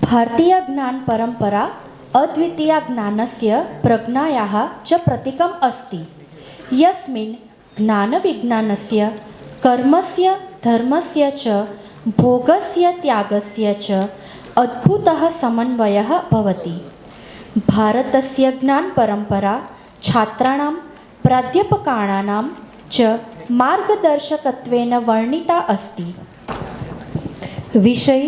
भारतीय ज्ञान परंपरा अद्वितीय ज्ञानस्य प्रज्ञायाः च प्रतीकम् अस्ति, यस्मिन् ज्ञानविज्ञानस्य कर्मस्य धर्मस्य च भोगस्य त्यागस्य च अद्भुतः समन्वयः भवति। भारतस्य ज्ञानपरम्परा छात्राणां प्राध्यापकानां च मार्गदर्शकत्वेन वर्णिता अस्ति। विषय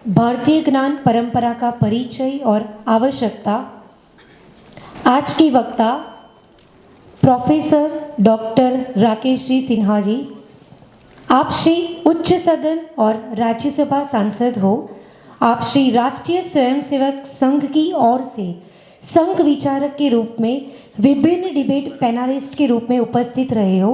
भारतीय ज्ञान परंपरा का परिचय और आवश्यकता। आज की वक्ता प्रोफेसर डॉक्टर राकेश जी सिन्हा जी। आप श्री उच्च सदन और राज्यसभा सांसद हो। आप श्री राष्ट्रीय स्वयंसेवक संघ की ओर से संघ विचारक के रूप में विभिन्न डिबेट पैनलिस्ट के रूप में उपस्थित रहे हो।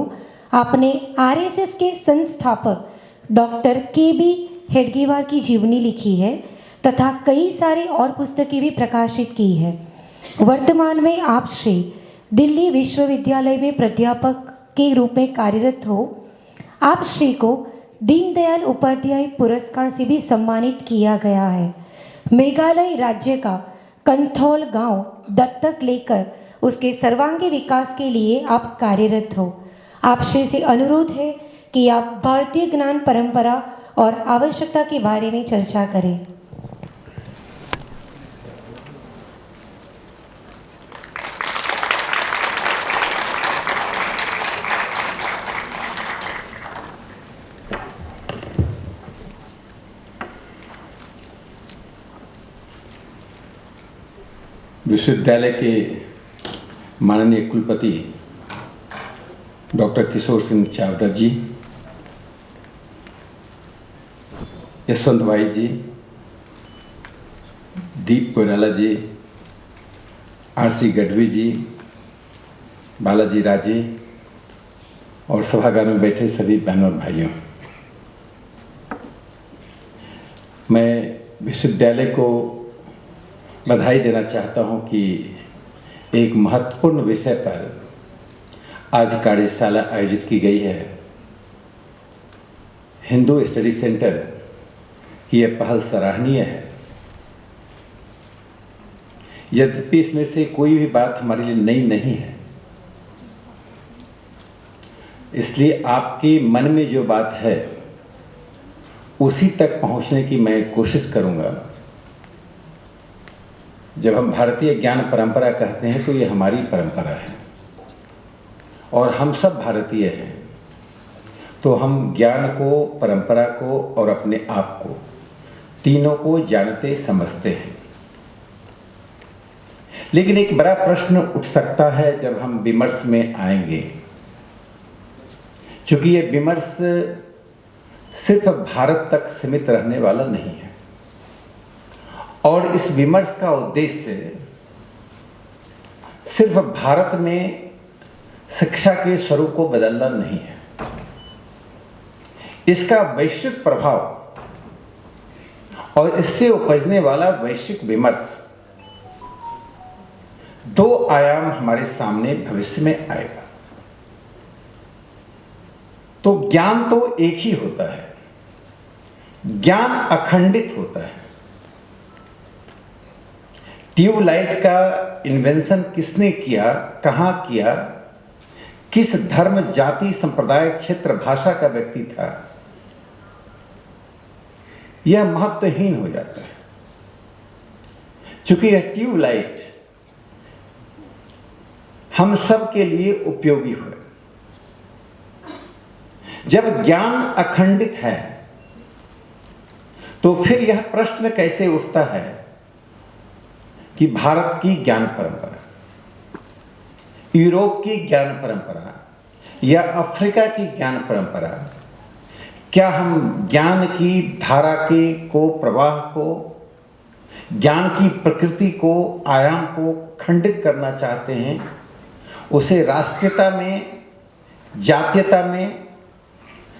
आपने आरएसएस के संस्थापक डॉक्टर के.बी. हेडगेवार की जीवनी लिखी है तथा कई सारी और पुस्तकें भी प्रकाशित की है। वर्तमान में आप श्री दिल्ली विश्वविद्यालय में प्राध्यापक के रूप में कार्यरत हो। आप श्री को दीनदयाल उपाध्याय पुरस्कार से भी सम्मानित किया गया है। मेघालय राज्य का कंथौल गांव दत्तक लेकर उसके सर्वांगीण विकास के लिए आप कार्यरत हो। आपसे से अनुरोध है कि आप भारतीय ज्ञान परंपरा और आवश्यकता के बारे में चर्चा करें। विश्वविद्यालय के माननीय कुलपति डॉक्टर किशोर सिंह चावड़ा जी, यशवंत भाई जी, दीप कोइराला जी, आरसी गढ़वी जी, बालाजी राजे और सभागार में बैठे सभी बहनों और भाइयों, मैं विश्वविद्यालय को बधाई देना चाहता हूं कि एक महत्वपूर्ण विषय पर आज कार्यशाला आयोजित की गई है। हिंदू स्टडी सेंटर की यह पहल सराहनीय है। यद्यपि इसमें से कोई भी बात हमारे लिए नई नहीं है, इसलिए आपके मन में जो बात है उसी तक पहुंचने की मैं कोशिश करूंगा। जब हम भारतीय ज्ञान परंपरा कहते हैं तो ये हमारी परंपरा है और हम सब भारतीय हैं, तो हम ज्ञान को, परंपरा को और अपने आप को, तीनों को जानते समझते हैं। लेकिन एक बड़ा प्रश्न उठ सकता है जब हम विमर्श में आएंगे, क्योंकि ये विमर्श सिर्फ भारत तक सीमित रहने वाला नहीं है और इस विमर्श का उद्देश्य सिर्फ भारत में शिक्षा के स्वरूप को बदलना नहीं है। इसका वैश्विक प्रभाव और इससे उपजने वाला वैश्विक विमर्श, दो आयाम हमारे सामने भविष्य में आएगा। तो ज्ञान तो एक ही होता है, ज्ञान अखंडित होता है। ट्यूबलाइट का इन्वेंशन किसने किया, कहां किया, किस धर्म, जाति, संप्रदाय, क्षेत्र, भाषा का व्यक्ति था, यह महत्वहीन हो जाता है, क्योंकि यह ट्यूबलाइट हम सब के लिए उपयोगी हो। जब ज्ञान अखंडित है तो फिर यह प्रश्न कैसे उठता है कि भारत की ज्ञान परंपरा, यूरोप की ज्ञान परंपरा या अफ्रीका की ज्ञान परंपरा, क्या हम ज्ञान की धारा को, प्रवाह को, ज्ञान की प्रकृति को, आयाम को खंडित करना चाहते हैं, उसे राष्ट्रीयता में, जातीयता में,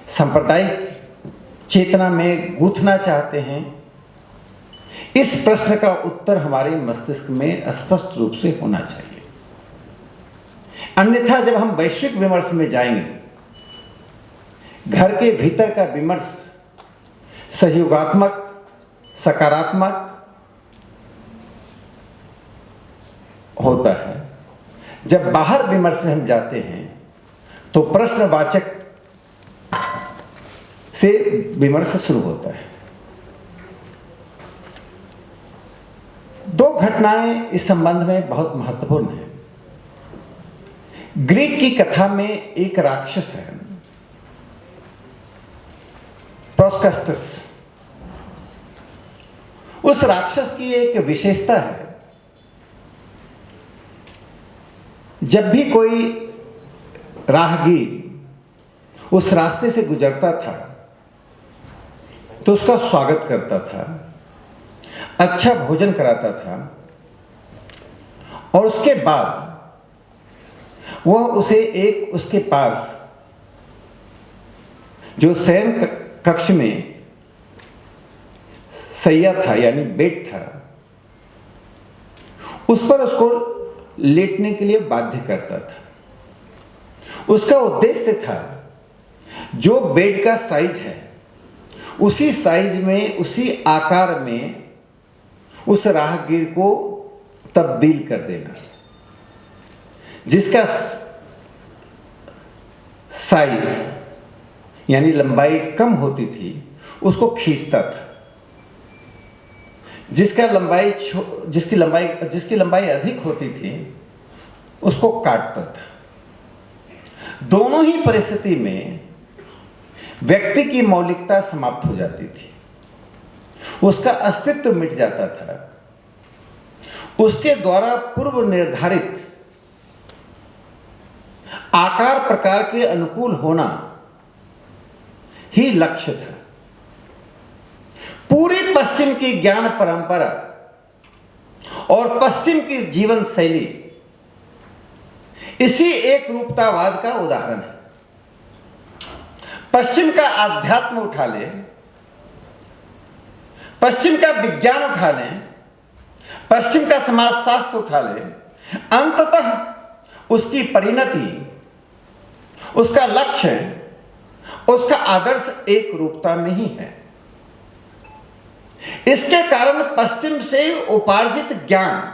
सांप्रदायिक चेतना में गूंथना चाहते हैं? इस प्रश्न का उत्तर हमारे मस्तिष्क में स्पष्ट रूप से होना चाहिए। अन्यथा जब हम वैश्विक विमर्श में जाएंगे, घर के भीतर का विमर्श सहयोगात्मक, सकारात्मक होता है, जब बाहर विमर्श में हम जाते हैं तो प्रश्नवाचक से विमर्श शुरू होता है। दो घटनाएं इस संबंध में बहुत महत्वपूर्ण हैं। ग्रीक की कथा में एक राक्षस है, प्रोस्कस्टस। उस राक्षस की एक विशेषता है, जब भी कोई राहगीर उस रास्ते से गुजरता था तो उसका स्वागत करता था, अच्छा भोजन कराता था और उसके बाद वह उसे एक उसके पास जो शयन कक्ष में सैया था यानी बेड था, उस पर उसको लेटने के लिए बाध्य करता था। उसका उद्देश्य था जो बेड का साइज है उसी साइज में, उसी आकार में उस राहगीर को तब्दील कर देना। जिसका साइज यानी लंबाई कम होती थी उसको खींचता था, जिसकी लंबाई अधिक होती थी उसको काटता था। दोनों ही परिस्थिति में व्यक्ति की मौलिकता समाप्त हो जाती थी, उसका अस्तित्व मिट जाता था। उसके द्वारा पूर्व निर्धारित आकार प्रकार के अनुकूल होना ही लक्ष्य था। पूरी पश्चिम की ज्ञान परंपरा और पश्चिम की जीवन शैली इसी एक रूपतावाद का उदाहरण है। पश्चिम का आध्यात्म उठा ले, पश्चिम का विज्ञान उठा ले, पश्चिम का समाजशास्त्र उठा ले, अंततः उसकी परिणति, उसका लक्ष्य, उसका आदर्श एक रूपता में ही है। इसके कारण पश्चिम से उपार्जित ज्ञान,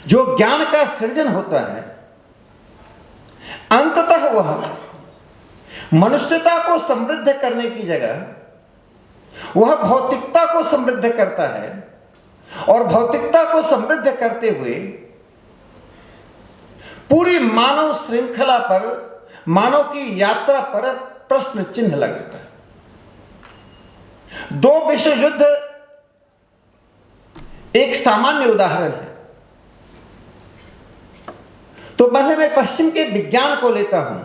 जो ज्ञान का सृजन होता है, अंततः वह मनुष्यता को समृद्ध करने की जगह वह भौतिकता को समृद्ध करता है और भौतिकता को समृद्ध करते हुए पूरी मानव श्रृंखला पर, मानव की यात्रा पर प्रश्न चिन्ह लगता है। दो विश्व युद्ध एक सामान्य उदाहरण है। तो पहले मैं पश्चिम के विज्ञान को लेता हूं।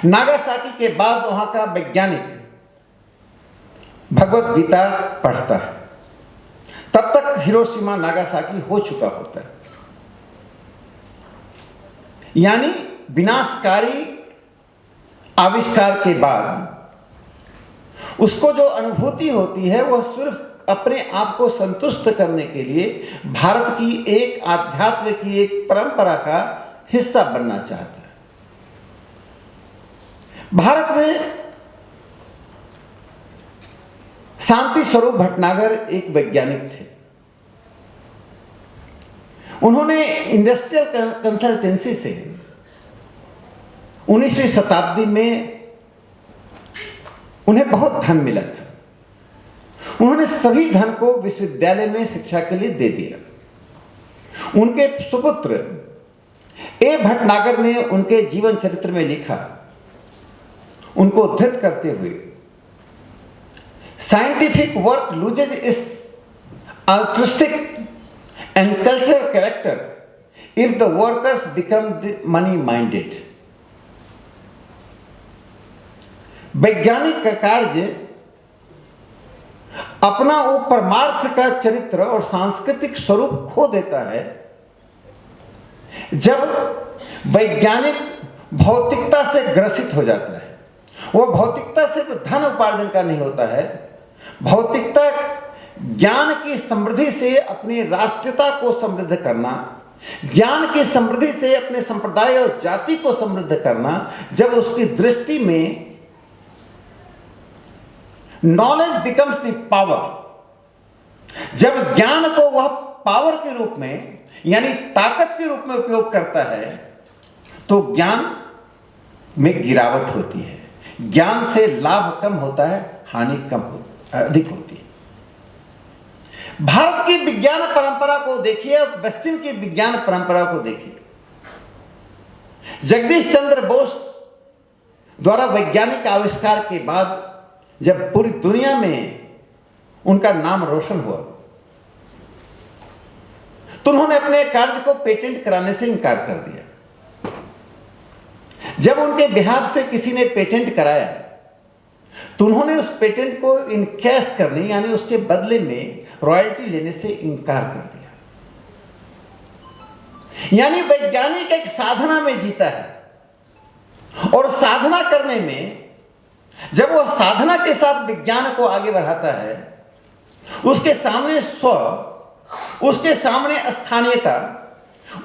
नागासाकी के बाद वहां का वैज्ञानिक भगवत गीता पढ़ता है, तब तक हिरोशिमा नागासाकी हो चुका होता है। यानी विनाशकारी आविष्कार के बाद उसको जो अनुभूति होती है वह सिर्फ अपने आप को संतुष्ट करने के लिए भारत की एक आध्यात्म की एक परंपरा का हिस्सा बनना चाहता है। भारत में शांति स्वरूप भटनागर एक वैज्ञानिक थे। उन्होंने इंडस्ट्रियल कंसल्टेंसी से 19वीं शताब्दी में उन्हें बहुत धन मिला था। उन्होंने सभी धन को विश्वविद्यालय में शिक्षा के लिए दे दिया। उनके सुपुत्र ए भटनागर ने उनके जीवन चरित्र में लिखा, उनको उद्धृत करते हुए, scientific work loses it's altruistic and cultural character if the workers become money minded. वैज्ञानिक का कार्य अपना वो परमार्थ का चरित्र और सांस्कृतिक स्वरूप खो देता है जब वैज्ञानिक भौतिकता से ग्रसित हो जाता है। वह भौतिकता से तो धन उपार्जन का नहीं होता है, भौतिकता ज्ञान की समृद्धि से अपनी राष्ट्रीयता को समृद्ध करना, ज्ञान की समृद्धि से अपने संप्रदाय और जाति को समृद्ध करना, जब उसकी दृष्टि में नॉलेज बिकम्स द पावर, जब ज्ञान को वह पावर के रूप में यानी ताकत के रूप में उपयोग करता है तो ज्ञान में गिरावट होती है, ज्ञान से लाभ कम होता है, हानि अधिक होती है। भारत की विज्ञान परंपरा को देखिए, पश्चिम की विज्ञान परंपरा को देखिए। जगदीश चंद्र बोस द्वारा वैज्ञानिक आविष्कार के बाद जब पूरी दुनिया में उनका नाम रोशन हुआ तो उन्होंने अपने कार्य को पेटेंट कराने से इनकार कर दिया। जब उनके बिहाफ से किसी ने पेटेंट कराया तो उन्होंने उस पेटेंट को इनकैश करने यानी उसके बदले में रॉयल्टी लेने से इनकार कर दिया। यानी वैज्ञानिक एक साधना में जीता है और साधना करने में जब वह साधना के साथ विज्ञान को आगे बढ़ाता है, उसके सामने स्व, उसके सामने स्थानीयता,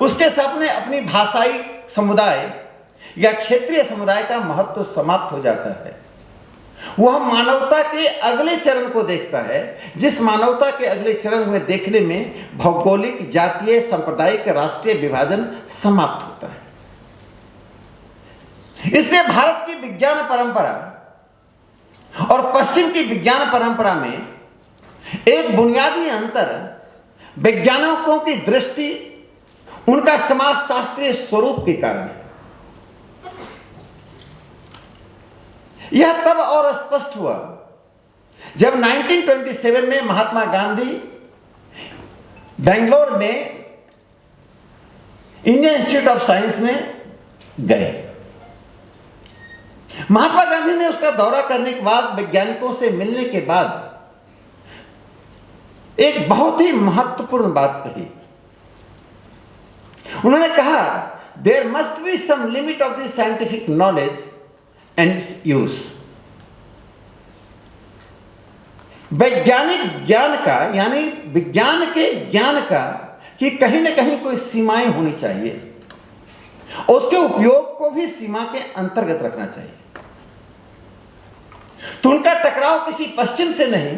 उसके सामने अपनी भाषाई समुदाय या क्षेत्रीय समुदाय का महत्व समाप्त हो जाता है। वह मानवता के अगले चरण को देखता है, जिस मानवता के अगले चरण में देखने में भौगोलिक, जातीय, सांप्रदायिक, राष्ट्रीय विभाजन समाप्त होता है। इससे भारत की विज्ञान परंपरा और पश्चिम की विज्ञान परंपरा में एक बुनियादी अंतर वैज्ञानिकों की दृष्टि, उनका समाजशास्त्रीय स्वरूप के कारण है। यह तब और स्पष्ट हुआ जब 1927 में महात्मा गांधी बेंगलोर में इंडियन इंस्टीट्यूट ऑफ साइंस में गए। महात्मा गांधी ने उसका दौरा करने के बाद, वैज्ञानिकों से मिलने के बाद एक बहुत ही महत्वपूर्ण बात कही। उन्होंने कहा, there must be some limit of the scientific knowledge and its use. वैज्ञानिक ज्ञान का यानी विज्ञान के ज्ञान का कि कहीं ना कहीं कोई सीमाएं होनी चाहिए और उसके उपयोग को भी सीमा के अंतर्गत रखना चाहिए। तो उनका टकराव किसी पश्चिम से नहीं,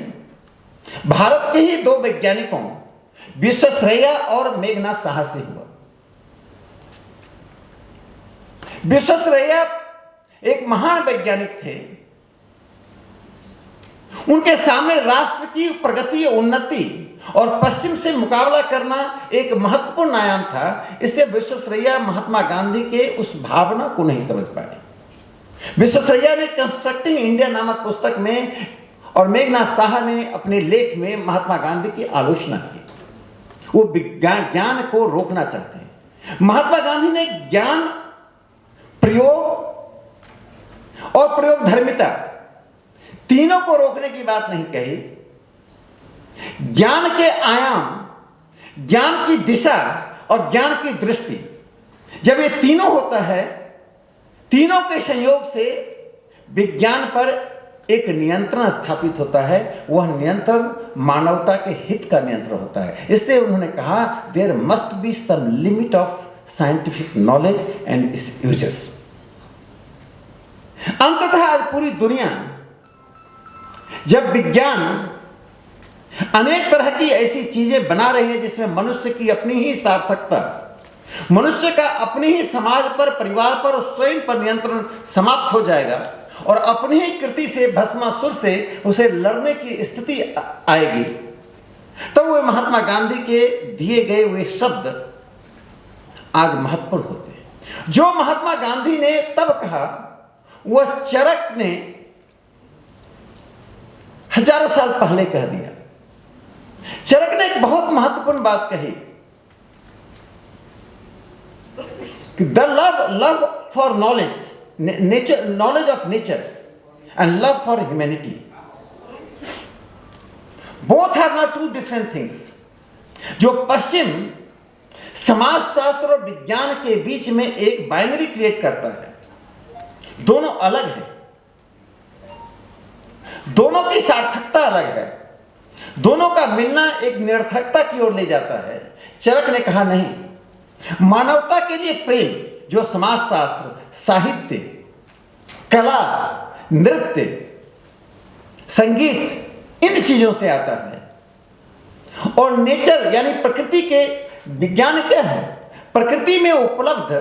भारत के ही दो वैज्ञानिकों विश्वेश्वरैया और मेघनाथ साहा से हुआ। विश्वेश्वरैया एक महान वैज्ञानिक थे। उनके सामने राष्ट्र की प्रगति, उन्नति और पश्चिम से मुकाबला करना एक महत्वपूर्ण आयाम था। इससे विश्वेश्वरैया महात्मा गांधी के उस भावना को नहीं समझ पाए। विश्वेश्वरैया ने कंस्ट्रक्टिंग इंडिया नामक पुस्तक में और मेघनाथ साहा ने अपने लेख में महात्मा गांधी की आलोचना की। वो ज्ञान को रोकना चाहते हैं। महात्मा गांधी ने ज्ञान, प्रयोग और प्रयोग धर्मिता तीनों को रोकने की बात नहीं कही। ज्ञान के आयाम, ज्ञान की दिशा और ज्ञान की दृष्टि, जब ये तीनों होता है, तीनों के संयोग से विज्ञान पर एक नियंत्रण स्थापित होता है। वह नियंत्रण मानवता के हित का नियंत्रण होता है। इससे उन्होंने कहा, there must be some limit of scientific knowledge and its uses. अंततः आज पूरी दुनिया जब विज्ञान अनेक तरह की ऐसी चीजें बना रही है जिसमें मनुष्य की अपनी ही सार्थकता, मनुष्य का अपनी ही समाज पर, परिवार पर और स्वयं पर नियंत्रण समाप्त हो जाएगा और अपनी ही कृति से, भस्मासुर से उसे लड़ने की स्थिति आएगी, तब वो महात्मा गांधी के दिए गए हुए शब्द आज महत्वपूर्ण होते हैं। जो महात्मा गांधी ने तब कहा, वह चरक ने हजारों साल पहले कह दिया। चरक ने एक बहुत महत्वपूर्ण बात कही कि the love for knowledge, nature, knowledge of nature and love for humanity, both are not two different things. जो पश्चिम समाजशास्त्र और विज्ञान के बीच में एक बाइनरी क्रिएट करता है, दोनों अलग है, दोनों की सार्थकता अलग है, दोनों का मिलना एक निरर्थकता की ओर ले जाता है। चरक ने कहा, नहीं, मानवता के लिए प्रेम जो समाजशास्त्र, साहित्य, कला, नृत्य, संगीत, इन चीजों से आता है, और नेचर यानी प्रकृति के विज्ञान क्या है? प्रकृति में उपलब्ध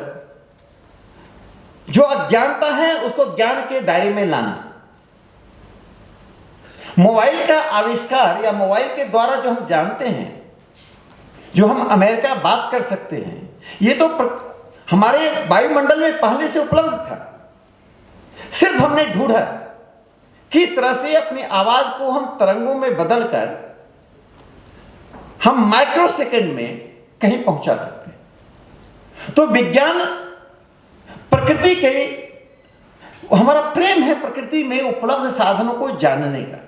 जो अज्ञानता है उसको ज्ञान के दायरे में लाना। मोबाइल का आविष्कार या मोबाइल के द्वारा जो हम जानते हैं, जो हम अमेरिका बात कर सकते हैं, ये तो हमारे वायुमंडल में पहले से उपलब्ध था। सिर्फ हमने ढूंढा किस तरह से अपनी आवाज को हम तरंगों में बदलकर हम माइक्रो सेकंड में कहीं पहुंचा सकते हैं। तो विज्ञान प्रकृति के, हमारा प्रेम है प्रकृति में उपलब्ध साधनों को जानने का।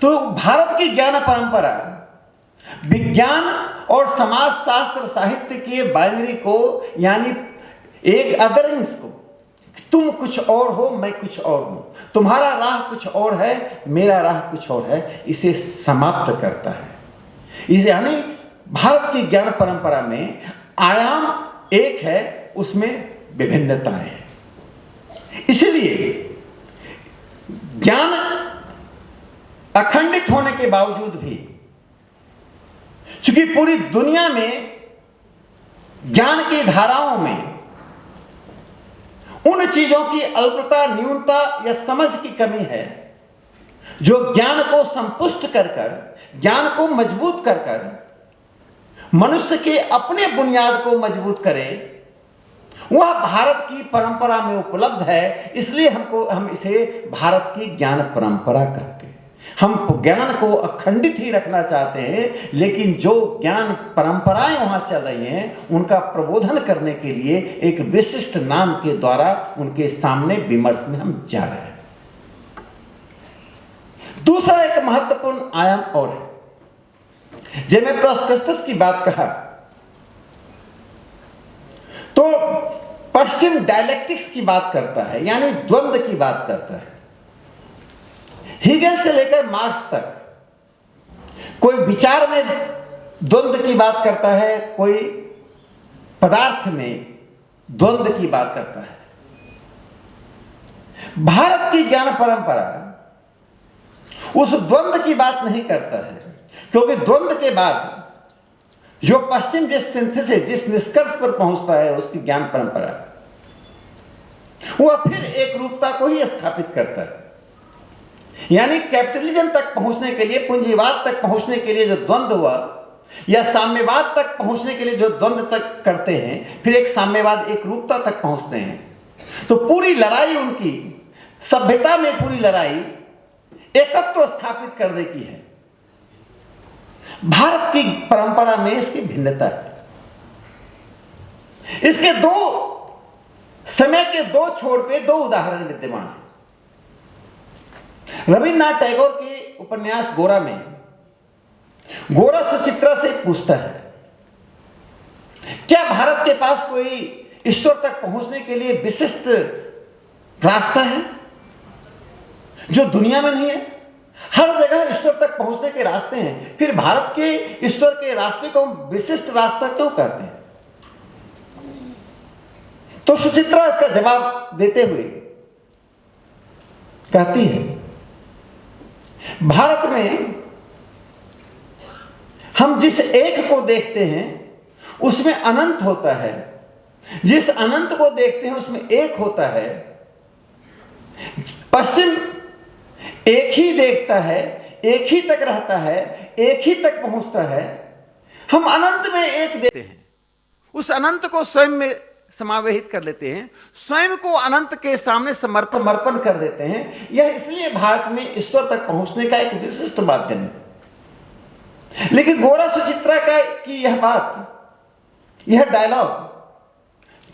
तो भारत की ज्ञान परंपरा विज्ञान और समाज शास्त्र साहित्य के बाइनरी को, यानी एक अदरिंग्स को, तुम कुछ और हो मैं कुछ और हूं, तुम्हारा राह कुछ और है मेरा राह कुछ और है, इसे समाप्त करता है। इसे यानी भारत की ज्ञान परंपरा में आयाम एक है, उसमें विभिन्नताएं हैं। इसलिए ज्ञान अखंडित होने के बावजूद भी, चूंकि पूरी दुनिया में ज्ञान की धाराओं में उन चीजों की अल्पता, न्यूनता या समझ की कमी है जो ज्ञान को संपुष्ट कर ज्ञान को मजबूत कर मनुष्य के अपने बुनियाद को मजबूत करे, वह भारत की परंपरा में उपलब्ध है। इसलिए हम इसे भारत की ज्ञान परंपरा कहते हैं। हम ज्ञान को अखंडित ही रखना चाहते हैं, लेकिन जो ज्ञान परंपराएं वहां चल रही हैं उनका प्रबोधन करने के लिए एक विशिष्ट नाम के द्वारा उनके सामने विमर्श में हम जा रहे हैं। दूसरा एक महत्वपूर्ण आयाम और है। जब मैं प्रोस्पेक्टस की बात कहा तो पश्चिम डायलेक्टिक्स की बात करता है, यानी द्वंद्व की बात करता है। हीगल से लेकर मार्क्स तक कोई विचार में द्वंद्व की बात करता है, कोई पदार्थ में द्वंद्व की बात करता है। भारत की ज्ञान परंपरा उस द्वंद्व की बात नहीं करता है, क्योंकि द्वंद्व के बाद जो पश्चिम जिस सिंथेसिस, जिस निष्कर्ष पर पहुंचता है उसकी ज्ञान परंपरा, वह फिर एक रूपता को ही स्थापित करता है। यानी कैपिटलिज्म तक पहुंचने के लिए, पूंजीवाद तक पहुंचने के लिए जो द्वंद्व हुआ, या साम्यवाद तक पहुंचने के लिए जो द्वंद्व तक करते हैं, फिर एक साम्यवाद, एक रूपता तक पहुंचते हैं। तो पूरी लड़ाई उनकी सभ्यता में, पूरी लड़ाई एकत्व स्थापित करने की है। भारत की परंपरा में इसकी भिन्नता है। इसके दो समय के दो छोर पे दो उदाहरण विद्यमान हैं। रविन्द्रनाथ टैगोर के उपन्यास गोरा में गोरा सुचित्रा से पूछता है, क्या भारत के पास कोई ईश्वर तक पहुंचने के लिए विशिष्ट रास्ता है जो दुनिया में नहीं है? हर जगह ईश्वर तक पहुंचने के रास्ते हैं, फिर भारत के ईश्वर के रास्ते को विशिष्ट रास्ता क्यों कहते हैं? तो सुचित्रा इसका जवाब देते हुए कहती है, भारत में हम जिस एक को देखते हैं उसमें अनंत होता है, जिस अनंत को देखते हैं उसमें एक होता है। पश्चिम एक ही देखता है, एक ही तक रहता है, एक ही तक पहुंचता है। हम अनंत में एक देखते हैं, उस अनंत को स्वयं में समावेशित कर लेते हैं, स्वयं को अनंत के सामने समर्पण कर देते हैं। यह इसलिए भारत में ईश्वर तक पहुंचने का एक विशिष्ट माध्यम है। लेकिन गोरा सुचित्रा का की यह बात, यह डायलॉग,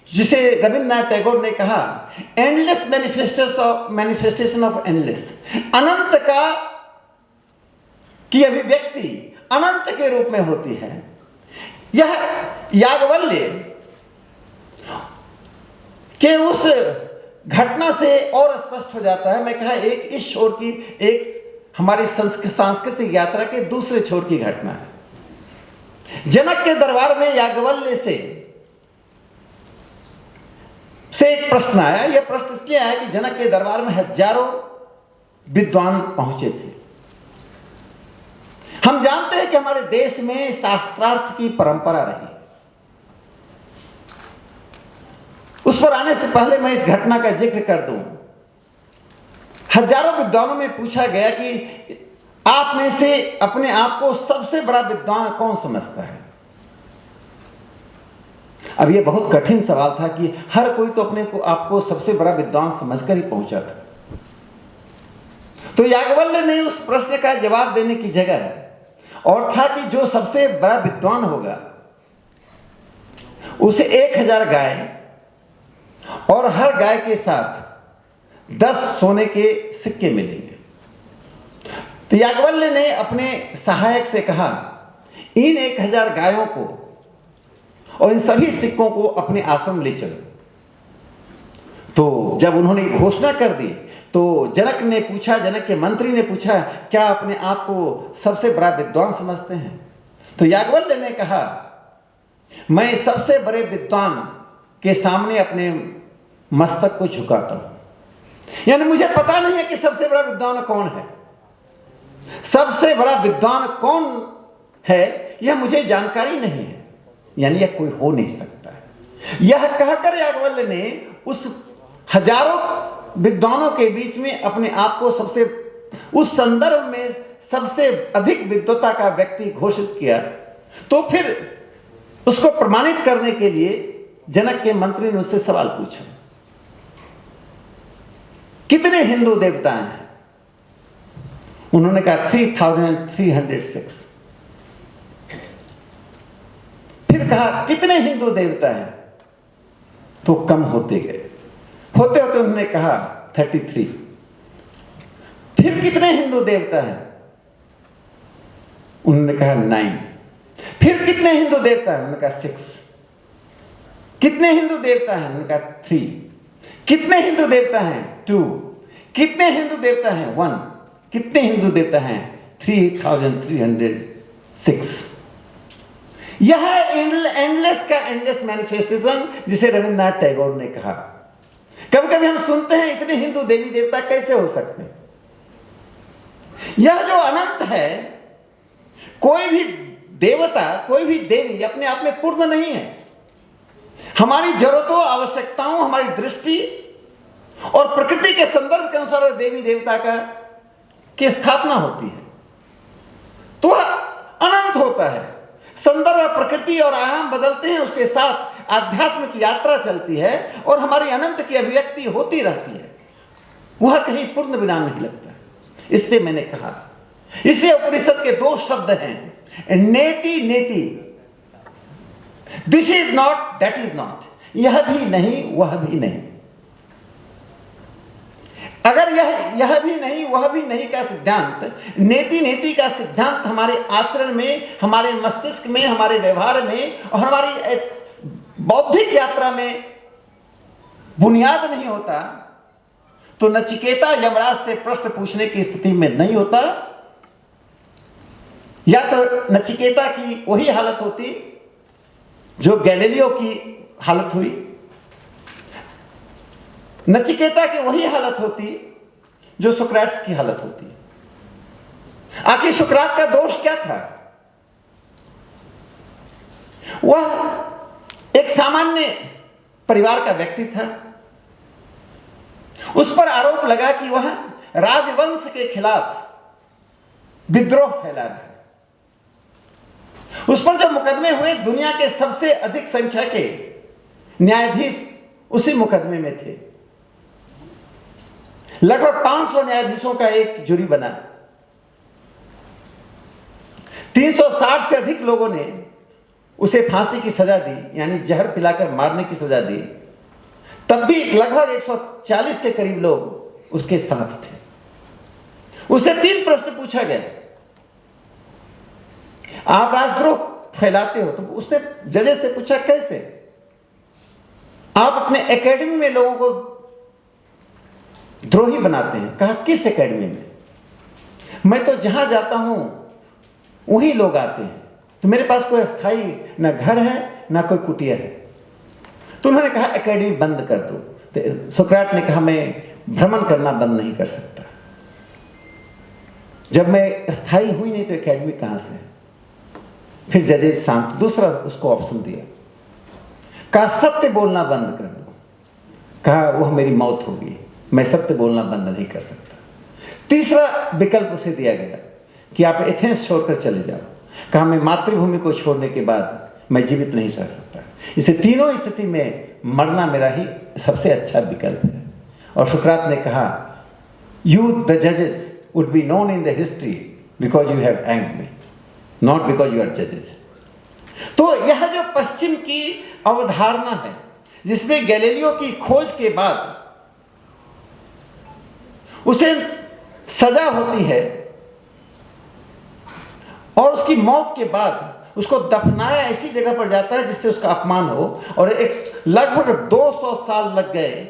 जिसे रविन्द्रनाथ टैगोर ने कहा एंडलेस मैनिफेस्टेशन ऑफ एंडलेस, अनंत का की अभिव्यक्ति अनंत के रूप में होती है। यह याज्ञवल्क्य के उस घटना से और स्पष्ट हो जाता है। मैं कहा एक इस छोर की, एक हमारी सांस्कृतिक यात्रा के दूसरे छोर की घटना है। जनक के दरबार में याज्ञवल्क्य से एक प्रश्न आया। यह प्रश्न इसलिए आया कि जनक के दरबार में हजारों विद्वान पहुंचे थे। हम जानते हैं कि हमारे देश में शास्त्रार्थ की परंपरा रही। उस पर आने से पहले मैं इस घटना का जिक्र कर दूं। हजारों विद्वानों में पूछा गया कि आप में से अपने आप को सबसे बड़ा विद्वान कौन समझता है। अब यह बहुत कठिन सवाल था कि हर कोई तो अपने को आपको सबसे बड़ा विद्वान समझकर ही पहुंचा था। तो याज्ञवल्क्य ने उस प्रश्न का जवाब देने की जगह और था कि जो सबसे बड़ा विद्वान होगा उसे 1000 गाय और हर गाय के साथ 10 सोने के सिक्के मिलेंगे। तो याज्ञवल्क्य ने अपने सहायक से कहा, इन 1000 गायों को और इन सभी सिक्कों को अपने आश्रम ले चलो। तो जब उन्होंने घोषणा कर दी तो जनक के मंत्री ने पूछा, क्या अपने आप को सबसे बड़ा विद्वान समझते हैं? तो याज्ञवल्क्य ने कहा, मैं सबसे बड़े विद्वान के सामने अपने मस्तक को झुकाता हूं। यानी मुझे पता नहीं है कि सबसे बड़ा विद्वान कौन है, सबसे बड़ा विद्वान कौन है यह मुझे जानकारी नहीं है, यानी यह कोई हो नहीं सकता है। यह कहकर याज्ञवल्क्य ने उस हजारों विद्वानों के बीच में अपने आप को उस संदर्भ में सबसे अधिक विद्वता का व्यक्ति घोषित किया। तो फिर उसको प्रमाणित करने के लिए जनक के मंत्री ने उससे सवाल पूछा, कितने हिंदू देवता हैं? उन्होंने कहा 3306। फिर कहा कितने हिंदू देवता हैं? तो कम होते गए, होते होते उन्होंने कहा 33। फिर कितने हिंदू देवता हैं? उन्होंने कहा 9। फिर कितने हिंदू देवता हैं? उन्होंने कहा 6। कितने हिंदू देवता हैं? उन्होंने कहा 3। कितने हिंदू देवता हैं? 2। कितने हिंदू देवता हैं? 1। कितने हिंदू देवता हैं? 3306। यह एंडलेस का एंडलेस मैनिफेस्टेशन जिसे रविन्द्रनाथ टैगोर ने कहा। कभी कभी हम सुनते हैं इतने हिंदू देवी देवता कैसे हो सकते हैं? यह जो अनंत है, कोई भी देवता, कोई भी देवी अपने आप में पूर्ण नहीं है। हमारी जरूरतों, आवश्यकताओं, हमारी दृष्टि और प्रकृति के संदर्भ के अनुसार देवी देवता की स्थापना होती है, तो वह अनंत होता है। संदर्भ, प्रकृति और आयाम बदलते हैं, उसके साथ आध्यात्म की यात्रा चलती है और हमारी अनंत की अभिव्यक्ति होती रहती है। वह कहीं पूर्ण विराम नहीं लगता। इससे मैंने कहा, इससे उपनिषद के 2 शब्द हैं, नेति नेति, this is not, that is not. यह भी नहीं, वह भी नहीं। अगर यह भी नहीं, वह भी नहीं का सिद्धांत, नेति नेति का सिद्धांत हमारे आचरण में, हमारे मस्तिष्क में, हमारे व्यवहार में और हमारी बौद्धिक यात्रा में बुनियाद नहीं होता, तो नचिकेता यमराज से प्रश्न पूछने की स्थिति में नहीं होता। या तो नचिकेता की वही हालत होती जो गैलीलियो की हालत हुई, नचिकेता की वही हालत होती जो सुकरात की हालत होती। आखिर सुकरात का दोष क्या था? वह एक सामान्य परिवार का व्यक्ति था। उस पर आरोप लगा कि वह राजवंश के खिलाफ विद्रोह फैला रहा है। उस पर जो मुकदमे हुए, दुनिया के सबसे अधिक संख्या के न्यायाधीश उसी मुकदमे में थे। लगभग 500 न्यायाधीशों का एक जूरी बना। 360 से अधिक लोगों ने उसे फांसी की सजा दी, यानी जहर पिलाकर मारने की सजा दी। तब भी लगभग 140 के करीब लोग उसके साथ थे। उससे 3 प्रश्न पूछा गया, आप राजद्रोह फैलाते हो। तो उसने जजेस से पूछा, कैसे? आप अपने एकेडमी में लोगों को द्रोही बनाते हैं। कहा, किस एकेडमी में? मैं तो जहां जाता हूं वही लोग आते हैं, तो मेरे पास कोई अस्थाई ना घर है ना कोई कुटिया है। तो उन्होंने कहा, एकेडमी बंद कर दो। तो सुकरात ने कहा, मैं भ्रमण करना बंद नहीं कर सकता। जब मैं स्थायी हुई नहीं तो एकेडमी कहाँ से? फिर जजेस शांत, दूसरा उसको ऑप्शन दिया, कहा सत्य बोलना बंद कर दो। कहा वह मेरी मौत होगी, मैं सत्य बोलना बंद नहीं कर सकता। तीसरा विकल्प उसे दिया गया कि आप एथेंस छोड़कर चले जाओ। कहा मैं मातृभूमि को छोड़ने के बाद मैं जीवित नहीं रह सकता। इसे तीनों स्थिति में मरना मेरा ही सबसे अच्छा विकल्प है। और सुकरात ने कहा, यू द जजेस would be known in the history because you have hanged me, not because you are जजेस। तो यह जो पश्चिम की अवधारणा है, जिसमें गैलीलियो की खोज के बाद उसे सजा होती है और उसकी मौत के बाद उसको दफनाया ऐसी जगह पर जाता है जिससे उसका अपमान हो, और एक लगभग 200 साल लग गए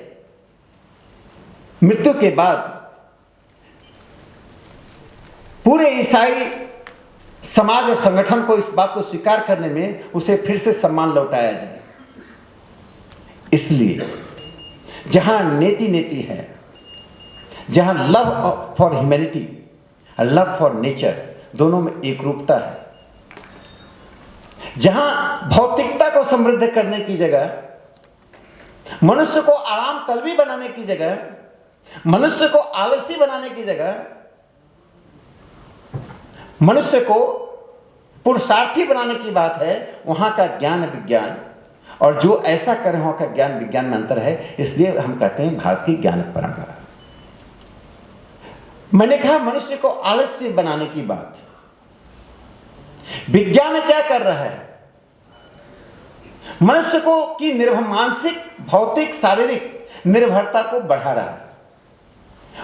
मृत्यु के बाद पूरे ईसाई समाज और संगठन को इस बात को स्वीकार करने में उसे फिर से सम्मान लौटाया जाए। इसलिए जहां नेति नेति है, जहां लव फॉर ह्यूमैनिटी और लव फॉर नेचर दोनों में एक रूपता है, जहां भौतिकता को समृद्ध करने की जगह, मनुष्य को आराम तलबी बनाने की जगह, मनुष्य को आलसी बनाने की जगह, मनुष्य को पुरुषार्थी बनाने की बात है, वहां का ज्ञान विज्ञान, और जो ऐसा करे वहां का ज्ञान विज्ञान में अंतर है। इसलिए हम कहते हैं भारत की ज्ञान परंपरा। मैंने कहा मनुष्य को आलस्य बनाने की बात, विज्ञान क्या कर रहा है? मनुष्य को की मानसिक भौतिक शारीरिक निर्भरता को बढ़ा रहा है।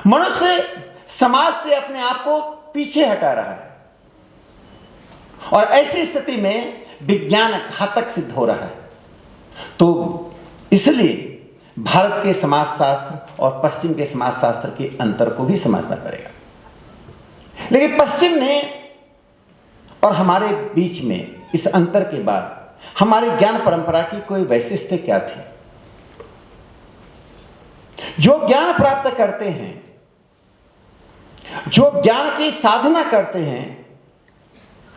मनुष्य समाज से अपने आप को पीछे हटा रहा है, और ऐसी स्थिति में विज्ञान घातक सिद्ध हो रहा है। तो इसलिए भारत के समाजशास्त्र और पश्चिम के समाजशास्त्र के अंतर को भी समझना पड़ेगा। लेकिन पश्चिम ने और हमारे बीच में इस अंतर के बाद हमारी ज्ञान परंपरा की कोई वैशिष्ट्य क्या थी? जो ज्ञान प्राप्त करते हैं, जो ज्ञान की साधना करते हैं,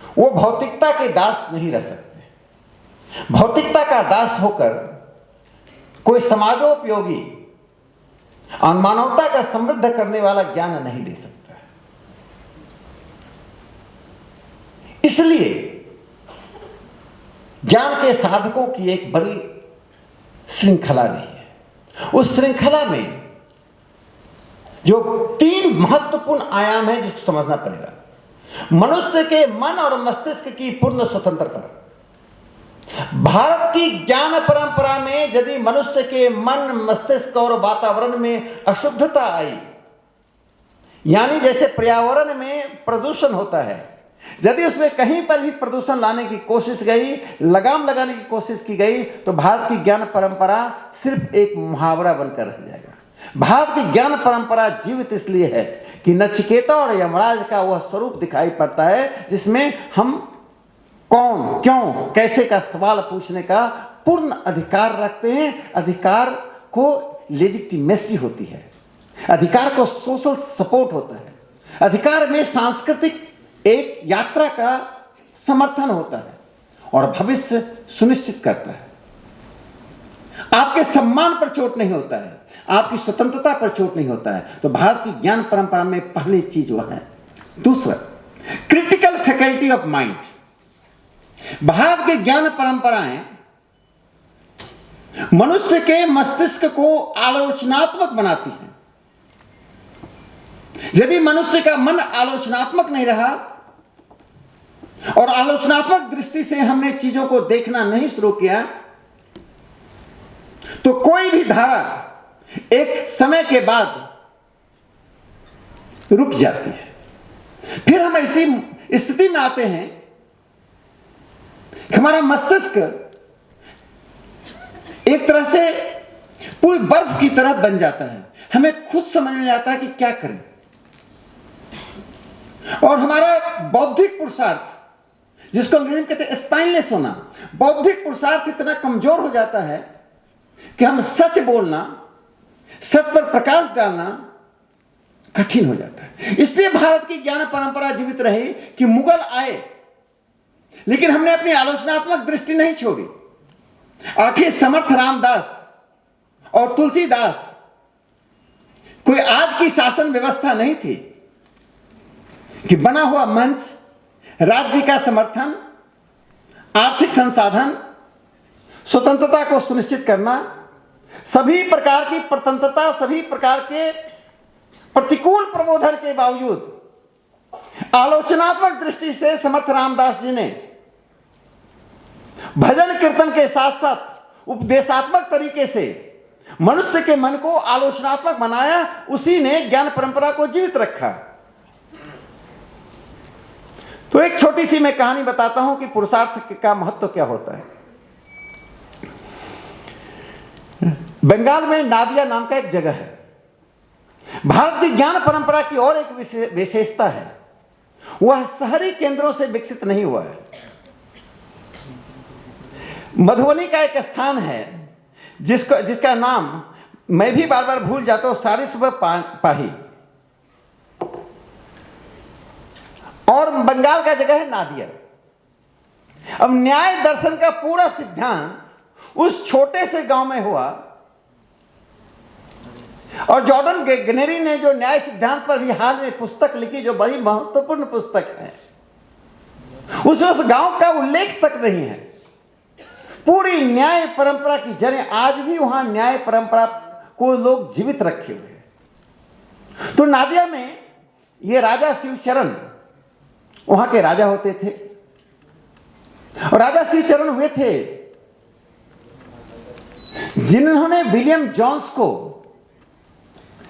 वो भौतिकता के दास नहीं रह सकते। भौतिकता का दास होकर कोई समाजोपयोगी और मानवता का समृद्ध करने वाला ज्ञान नहीं दे सकता। इसलिए ज्ञान के साधकों की एक बड़ी श्रृंखला रही है। उस श्रृंखला में जो 3 महत्वपूर्ण आयाम है जिसको समझना पड़ेगा। मनुष्य के मन और मस्तिष्क की पूर्ण स्वतंत्रता। भारत की ज्ञान परंपरा में यदि मनुष्य के मन मस्तिष्क और वातावरण में अशुद्धता आई, यानी जैसे पर्यावरण में प्रदूषण होता है, यदि उसमें कहीं पर भी प्रदूषण लाने की कोशिश गई, लगाम लगाने की कोशिश की गई, तो भारत की ज्ञान परंपरा सिर्फ एक मुहावरा बनकर रह जाएगा। भारत की ज्ञान परंपरा जीवित इसलिए है कि नचिकेता और यमराज का वह स्वरूप दिखाई पड़ता है जिसमें हम कौन, क्यों, कैसे का सवाल पूछने का पूर्ण अधिकार रखते हैं। अधिकार को लेजिटिमेसी होती है, अधिकार को सोशल सपोर्ट होता है, अधिकार में सांस्कृतिक एक यात्रा का समर्थन होता है और भविष्य सुनिश्चित करता है। आपके सम्मान पर चोट नहीं होता है, आपकी स्वतंत्रता पर चोट नहीं होता है। तो भारत की ज्ञान परंपरा में पहली चीज वह है। दूसरा, critical faculty of mind. Bharat की ज्ञान परंपराएं मनुष्य के मस्तिष्क को आलोचनात्मक बनाती हैं। यदि मनुष्य का मन आलोचनात्मक नहीं रहा और आलोचनात्मक दृष्टि से हमने चीजों को देखना नहीं शुरू किया, तो कोई भी धारा एक समय के बाद रुक जाती है। फिर हम ऐसी स्थिति में आते हैं कि हमारा मस्तिष्क एक तरह से पूरी बर्फ की तरह बन जाता है। हमें खुद समझ में आता है कि क्या करें, और हमारा बौद्धिक पुरुषार्थ, जिसको अंग्रेजी में कहते हैं स्पाइनलेस होना, बौद्धिक पुरुषार्थ इतना कमजोर हो जाता है कि हम सच बोलना, सच पर प्रकाश डालना कठिन हो जाता है। इसलिए भारत की ज्ञान परंपरा जीवित रही कि मुगल आए, लेकिन हमने अपनी आलोचनात्मक दृष्टि नहीं छोड़ी। आखिर समर्थ रामदास और तुलसीदास कोई आज की शासन व्यवस्था नहीं थी कि बना हुआ मंच, राज्य का समर्थन, आर्थिक संसाधन, स्वतंत्रता को सुनिश्चित करना, सभी प्रकार की प्रतंत्रता, सभी प्रकार के प्रतिकूल प्रबोधन के बावजूद आलोचनात्मक दृष्टि से समर्थ रामदास जी ने भजन कीर्तन के साथ साथ उपदेशात्मक तरीके से मनुष्य के मन को आलोचनात्मक बनाया। उसी ने ज्ञान परंपरा को जीवित रखा। तो एक छोटी सी मैं कहानी बताता हूं कि पुरुषार्थ का महत्व क्या होता है। बंगाल में नादिया नाम का एक जगह है। भारत की ज्ञान परंपरा की और एक विशेषता है, वह शहरी केंद्रों से विकसित नहीं हुआ है। मधुबनी का एक स्थान है जिसका नाम मैं भी बार बार भूल जाता हूं, सारिस्वत पाही, और बंगाल का जगह है नादिया। अब न्याय दर्शन का पूरा सिद्धांत उस छोटे से गांव में हुआ, और जॉर्डन गनेरी ने जो न्याय सिद्धांत पर भी हाल में पुस्तक लिखी, जो बड़ी महत्वपूर्ण पुस्तक है, उस गांव का उल्लेख तक नहीं है। पूरी न्याय परंपरा की जड़ें आज भी वहां न्याय परंपरा को लोग जीवित रखे हुए हैं। तो नादिया में ये राजा शिवचरण वहां के राजा होते थे, और राजा शिवचरण हुए थे जिन्होंने विलियम जोन्स को,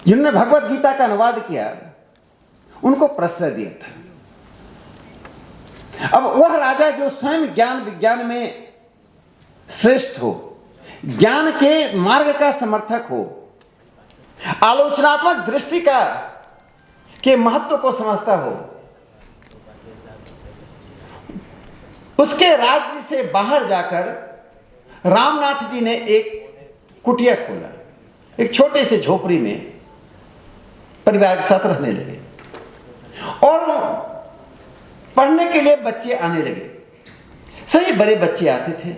जिन्होंने भगवत गीता का अनुवाद किया, उनको प्रश्रय दिया था। अब वह राजा जो स्वयं ज्ञान विज्ञान में श्रेष्ठ हो, ज्ञान के मार्ग का समर्थक हो, आलोचनात्मक दृष्टि के महत्व को समझता हो, उसके राज्य से बाहर जाकर रामनाथ जी ने एक कुटिया खोला। एक छोटे से झोपड़ी में परिवार के साथ रहने लगे, और पढ़ने के लिए बच्चे आने लगे। सभी बड़े बच्चे आते थे,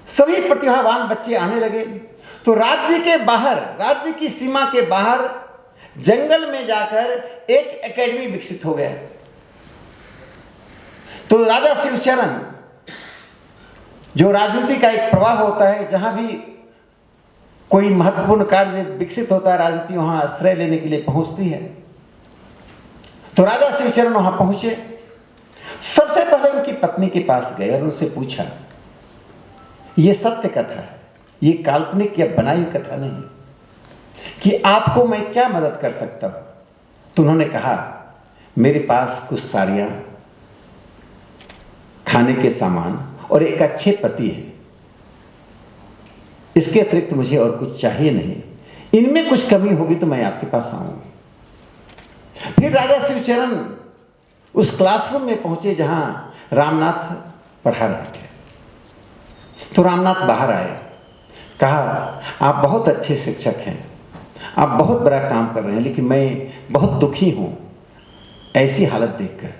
सभी प्रतिभावान बच्चे आने लगे। तो राज्य के बाहर, राज्य की सीमा के बाहर जंगल में जाकर एक एकेडमी विकसित हो गया। तो राजा शिवचरण, जो राजनीति का एक प्रवाह होता है, जहां भी कोई महत्वपूर्ण कार्य विकसित होता है, राजनीति वहां आश्रय लेने के लिए पहुंचती है। तो राजा शिवचरण वहां पहुंचे। सबसे पहले उनकी पत्नी के पास गए और उनसे पूछा, यह सत्य कथा है, ये काल्पनिक या बनाई हुई कथा नहीं, कि आपको मैं क्या मदद कर सकता हूं। तो उन्होंने कहा, मेरे पास कुछ साड़ियां, खाने के सामान और एक अच्छे पति है, इसके अतिरिक्त मुझे और कुछ चाहिए नहीं। इनमें कुछ कमी होगी तो मैं आपके पास आऊंगी। फिर राजा शिवचरण उस क्लासरूम में पहुंचे जहां रामनाथ पढ़ा रहे थे। तो रामनाथ बाहर आए, कहा, आप बहुत अच्छे शिक्षक हैं, आप बहुत बड़ा काम कर रहे हैं, लेकिन मैं बहुत दुखी हूं ऐसी हालत देखकर।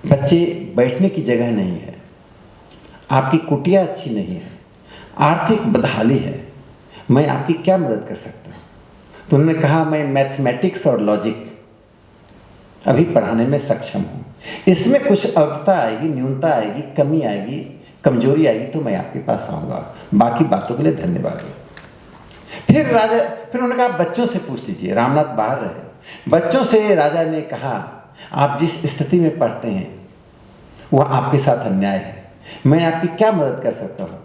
बच्चे बैठने की जगह नहीं है, आपकी कुटिया अच्छी नहीं है, आर्थिक बदहाली है, मैं आपकी क्या मदद कर सकता हूं। तो उन्होंने कहा, मैं मैथमेटिक्स और लॉजिक अभी पढ़ाने में सक्षम हूं, इसमें कुछ अल्पता आएगी, न्यूनता आएगी, कमी आएगी, कमजोरी आएगी तो मैं आपके पास आऊंगा, बाकी बातों के लिए धन्यवाद। फिर उन्होंने कहा, बच्चों से पूछ लीजिए। रामनाथ बाहर रहे। बच्चों से राजा ने कहा, आप जिस स्थिति में पढ़ते हैं वह आपके साथ अन्याय है, मैं आपकी क्या मदद कर सकता हूं।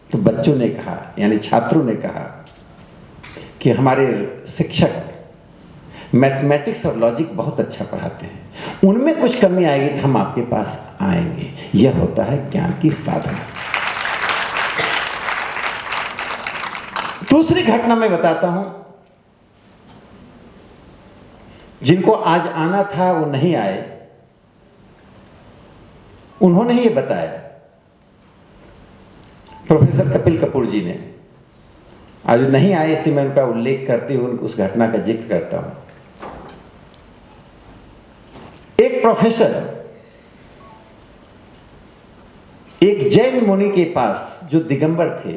तो बच्चों ने कहा, यानी छात्रों ने कहा कि हमारे शिक्षक मैथमेटिक्स और लॉजिक बहुत अच्छा पढ़ाते हैं, उनमें कुछ कमी आएगी तो हम आपके पास आएंगे। यह होता है ज्ञान की साधना। दूसरी घटना मैं बताता हूं, जिनको आज आना था वो नहीं आए, उन्होंने ये बताया, प्रोफेसर कपिल कपूर जी ने। आज नहीं आए इसलिए मैं उनका उल्लेख करते हुए उस घटना का जिक्र करता हूं। एक प्रोफेसर एक जैन मुनि के पास जो दिगंबर थे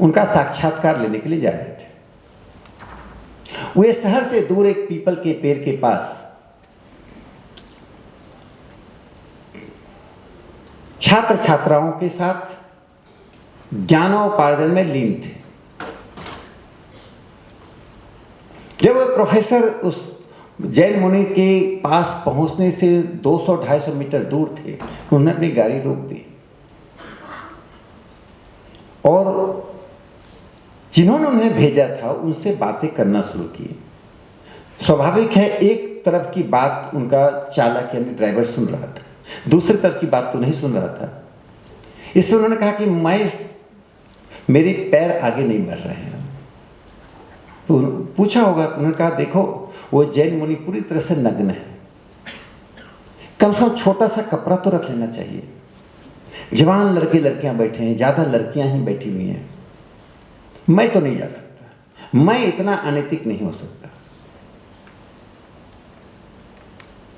उनका साक्षात्कार लेने के लिए जा रहे थे। वे शहर से दूर एक पीपल के पेड़ के पास छात्र छात्राओं के साथ ज्ञानोपार्जन में लीन थे। जब वह प्रोफेसर उस जैन मुनि के पास पहुंचने से 200-250 मीटर दूर थे, उन्होंने अपनी गाड़ी रोक दी और जिन्होंने उन्हें भेजा था उनसे बातें करना शुरू की। स्वाभाविक है, एक तरफ की बात उनका चालक यानी ड्राइवर सुन रहा था, दूसरी तरफ की बात तो नहीं सुन रहा था। इससे उन्होंने कहा कि मेरे पैर आगे नहीं बढ़ रहे हैं। तो पूछा होगा, उन्होंने कहा देखो वो जैन मुनि पूरी तरह से नग्न है, कम से कम छोटा सा कपड़ा तो रख लेना चाहिए। जवान लड़के लड़कियां बैठे हैं, ज्यादा लड़कियां ही बैठी हुई हैं, मैं तो नहीं जा सकता, मैं इतना अनैतिक नहीं हो सकता,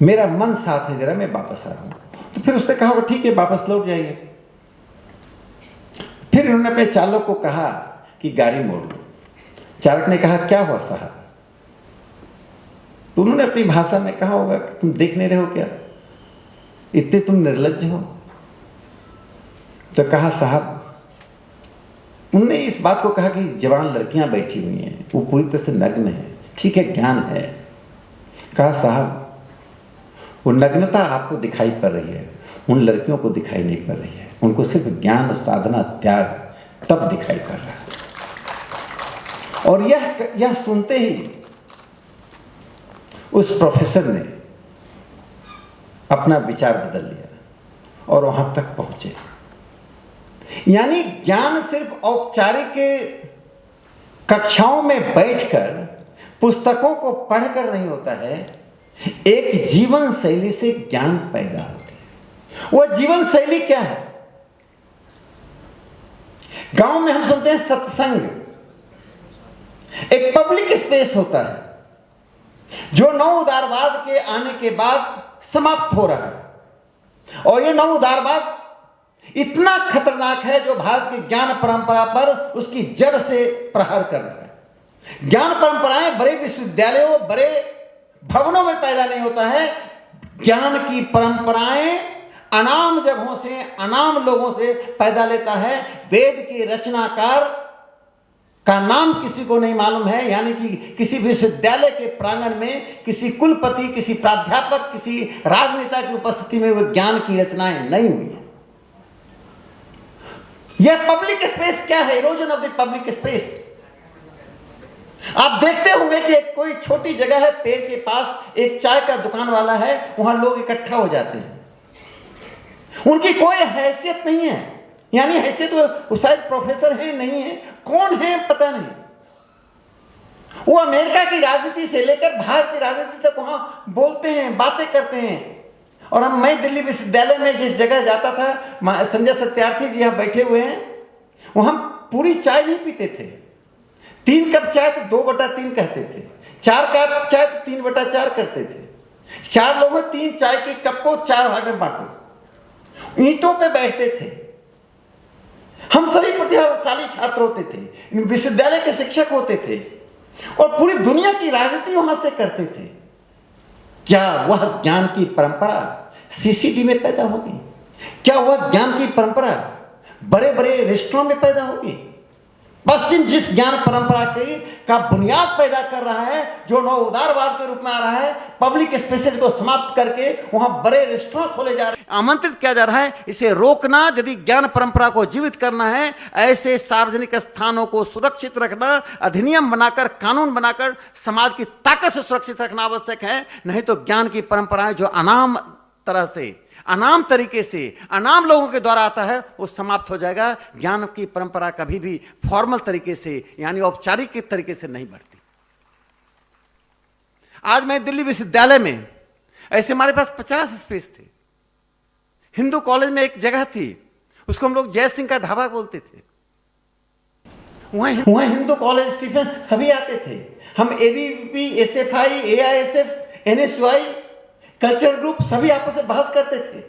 मेरा मन साथ है, जरा मैं वापस आ रहा हूं। तो फिर उसने कहा वो ठीक है, वापस लौट जाइए। फिर उन्होंने अपने चालक को कहा कि गाड़ी मोड़ दो। चालक ने कहा क्या हुआ साहब? तो उन्होंने अपनी भाषा में कहा होगा तुम देख नहीं रहे हो क्या, इतने तुम निर्लज्ज हो। तो कहा साहब, उन्होंने इस बात को कहा कि जवान लड़कियां बैठी हुई हैं, वो पूरी तरह से नग्न है, ठीक है ज्ञान है। कहा साहब वो नग्नता आपको दिखाई पड़ रही है, उन लड़कियों को दिखाई नहीं पड़ रही है, उनको सिर्फ ज्ञान और साधना त्याग तब दिखाई पड़ रहा है। और यह सुनते ही उस प्रोफेसर ने अपना विचार बदल लिया और वहां तक पहुंचे। यानी ज्ञान सिर्फ औपचारिक कक्षाओं में बैठकर पुस्तकों को पढ़कर नहीं होता है, एक जीवन शैली से ज्ञान पैदा होता है। वह जीवन शैली क्या है? गांव में हम सुनते हैं सत्संग एक पब्लिक स्पेस होता है जो नव उदारवाद के आने के बाद समाप्त हो रहा है। और यह नव उदारवाद इतना खतरनाक है जो भारत की ज्ञान परंपरा पर उसकी जड़ से प्रहार कर रहा है। ज्ञान परंपराएं बड़े विश्वविद्यालयों, बड़े भवनों में पैदा नहीं होता है। ज्ञान की परंपराएं अनाम जगहों से, अनाम लोगों से पैदा लेता है। वेद के रचनाकार का नाम किसी को नहीं मालूम है, यानी कि किसी विश्वविद्यालय के प्रांगण में किसी कुलपति, किसी प्राध्यापक, किसी राजनेता की उपस्थिति में वह ज्ञान की रचनाएं नहीं हुई है। यह पब्लिक स्पेस क्या है? Erosion of the public space. आप देखते होंगे कि एक कोई छोटी जगह है, पेड़ के पास एक चाय का दुकान वाला है, वहां लोग इकट्ठा हो जाते हैं। उनकी कोई हैसियत नहीं है, यानी हैसियत वो शायद प्रोफेसर है, नहीं है, कौन है पता नहीं। वो अमेरिका की राजनीति से लेकर भारत की राजनीति तक वहां बोलते हैं, बातें करते हैं। और मैं दिल्ली विश्वविद्यालय में जिस जगह जाता था, संजय सत्यार्थी जी यहां बैठे हुए हैं, वहां पूरी चाय नहीं पीते थे। 3 कप चाय तो 2/3 कहते थे, 4 कप चाय तो 3/4 करते थे। 4 लोगों 3 चाय के कप को 4 भाग में बांटो। ईंटों पे बैठते थे। हम सभी प्रतिभाशाली छात्र होते थे, विश्वविद्यालय के शिक्षक होते थे और पूरी दुनिया की राजनीति वहां से करते थे। क्या वह ज्ञान की परंपरा सीसीडी में पैदा होगी? क्या वह ज्ञान की परंपरा बड़े बड़े रेस्टोरेंट में पैदा होगी? पश्चिम जिस ज्ञान परंपरा का बुनियाद पैदा कर रहा है, जो नव उदारवाद के रूप में आ रहा है, पब्लिक स्पेसेस को समाप्त करके वहां बड़े रेस्टोरेंट खोले जा रहे हैं, आमंत्रित किया जा रहा है। इसे रोकना, यदि ज्ञान परंपरा को जीवित करना है, ऐसे सार्वजनिक स्थानों को सुरक्षित रखना, अधिनियम बनाकर, कानून बनाकर समाज की ताकत से सुरक्षित रखना आवश्यक है। नहीं तो ज्ञान की परंपराएं जो अनाम तरह से, अनाम तरीके से, अनाम लोगों के द्वारा आता है, वो समाप्त हो जाएगा। ज्ञान की परंपरा कभी भी फॉर्मल तरीके से, यानी औपचारिक तरीके से नहीं बढ़ती। आज मैं दिल्ली विश्वविद्यालय में, ऐसे हमारे पास 50 स्पेस थे। हिंदू कॉलेज में एक जगह थी, उसको हम लोग जय सिंह का ढाबा बोलते थे। वहाँ हिंदू कॉलेज स्टीफन सभी आते थे। हम ABVP, SFI, AISF, NSUI, culture group सभी आपस में बहस करते थे।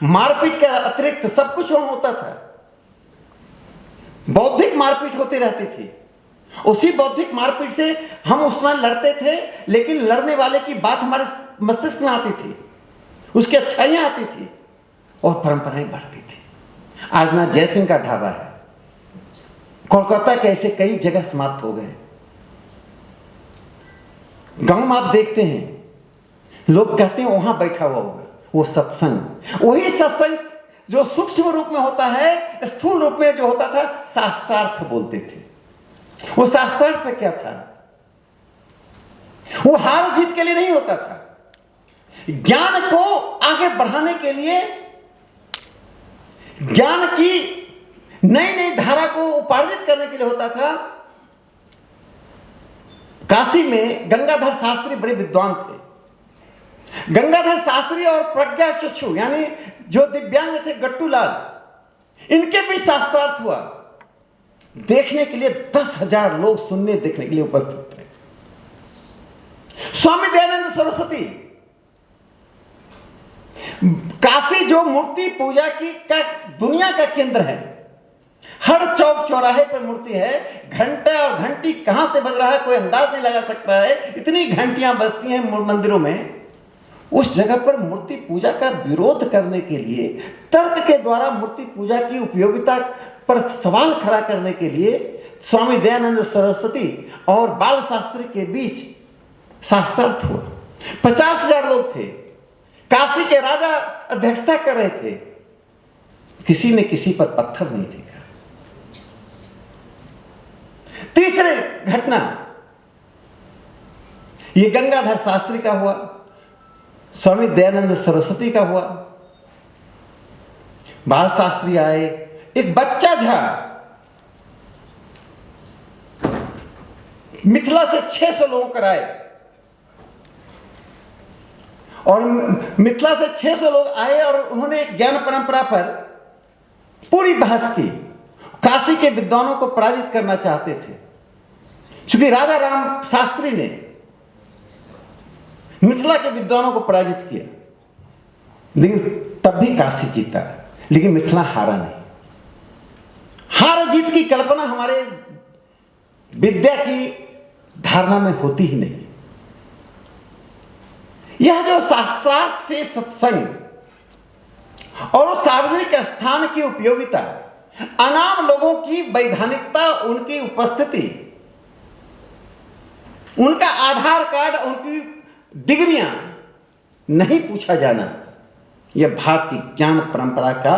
मारपीट के अतिरिक्त सब कुछ वहां होता था। बौद्धिक मारपीट होती रहती थी। उसी बौद्धिक मारपीट से हम उसमें लड़ते थे, लेकिन लड़ने वाले की बात हमारे मस्तिष्क में आती थी, उसकी अच्छाइयां आती थी और परंपराएं बढ़ती थी। आज ना जयसिंह का ढाबा है, कोलकाता के ऐसे कई जगह समाप्त हो गए। गांव में आप देखते हैं, लोग कहते हैं वहां बैठा हुआ होगा, वो सत्संग, वही सत्संग जो सूक्ष्म रूप में होता है, स्थूल रूप में जो होता था शास्त्रार्थ बोलते थे। वो शास्त्रार्थ क्या था? वो हार जीत के लिए नहीं होता था, ज्ञान को आगे बढ़ाने के लिए, ज्ञान की नई नई धारा को उपार्जित करने के लिए होता था। काशी में गंगाधर शास्त्री बड़े विद्वान थे। गंगाधर शास्त्री और प्रज्ञा चक्षु यानी जो दिव्यांग थे गट्टूलाल, इनके भी शास्त्रार्थ हुआ। देखने के लिए 10,000 लोग सुनने देखने के लिए उपस्थित थे। स्वामी दयानंद सरस्वती, काशी जो मूर्ति पूजा की का दुनिया का केंद्र है, हर चौक चौराहे पर मूर्ति है। घंटा और घंटी कहां से बज रहा है कोई अंदाज नहीं लगा सकता है, इतनी घंटियां बजती हैं मंदिरों में। उस जगह पर मूर्ति पूजा का विरोध करने के लिए, तर्क के द्वारा मूर्ति पूजा की उपयोगिता पर सवाल खड़ा करने के लिए स्वामी दयानंद सरस्वती और बाल शास्त्री के बीच शास्त्रार्थ हुआ। 50,000 लोग थे। काशी के राजा अध्यक्षता कर रहे थे। किसी ने किसी पर पत्थर नहीं फेंका। तीसरे घटना ये गंगाधर शास्त्री का हुआ, स्वामी दयानंद सरस्वती का हुआ। बाल शास्त्री आए, एक बच्चा झा मिथिला से 600 लोगों कर आए, और मिथिला से 600 लोग आए और उन्होंने ज्ञान परंपरा पर पूरी बहस की। काशी के विद्वानों को पराजित करना चाहते थे। चूंकि राजा राम शास्त्री ने मिथिला के विद्वानों को पराजित किया, लेकिन तब भी काशी जीता, लेकिन मिथिला हारा नहीं। हार जीत की कल्पना हमारे विद्या की धारणा में होती ही नहीं। यह जो शास्त्रार्थ से सत्संग और उस सार्वजनिक स्थान की उपयोगिता, अनाम लोगों की वैधानिकता, उनकी उपस्थिति, उनका आधार कार्ड, उनकी डिग्रियां नहीं पूछा जाना, यह भारत की ज्ञान परंपरा का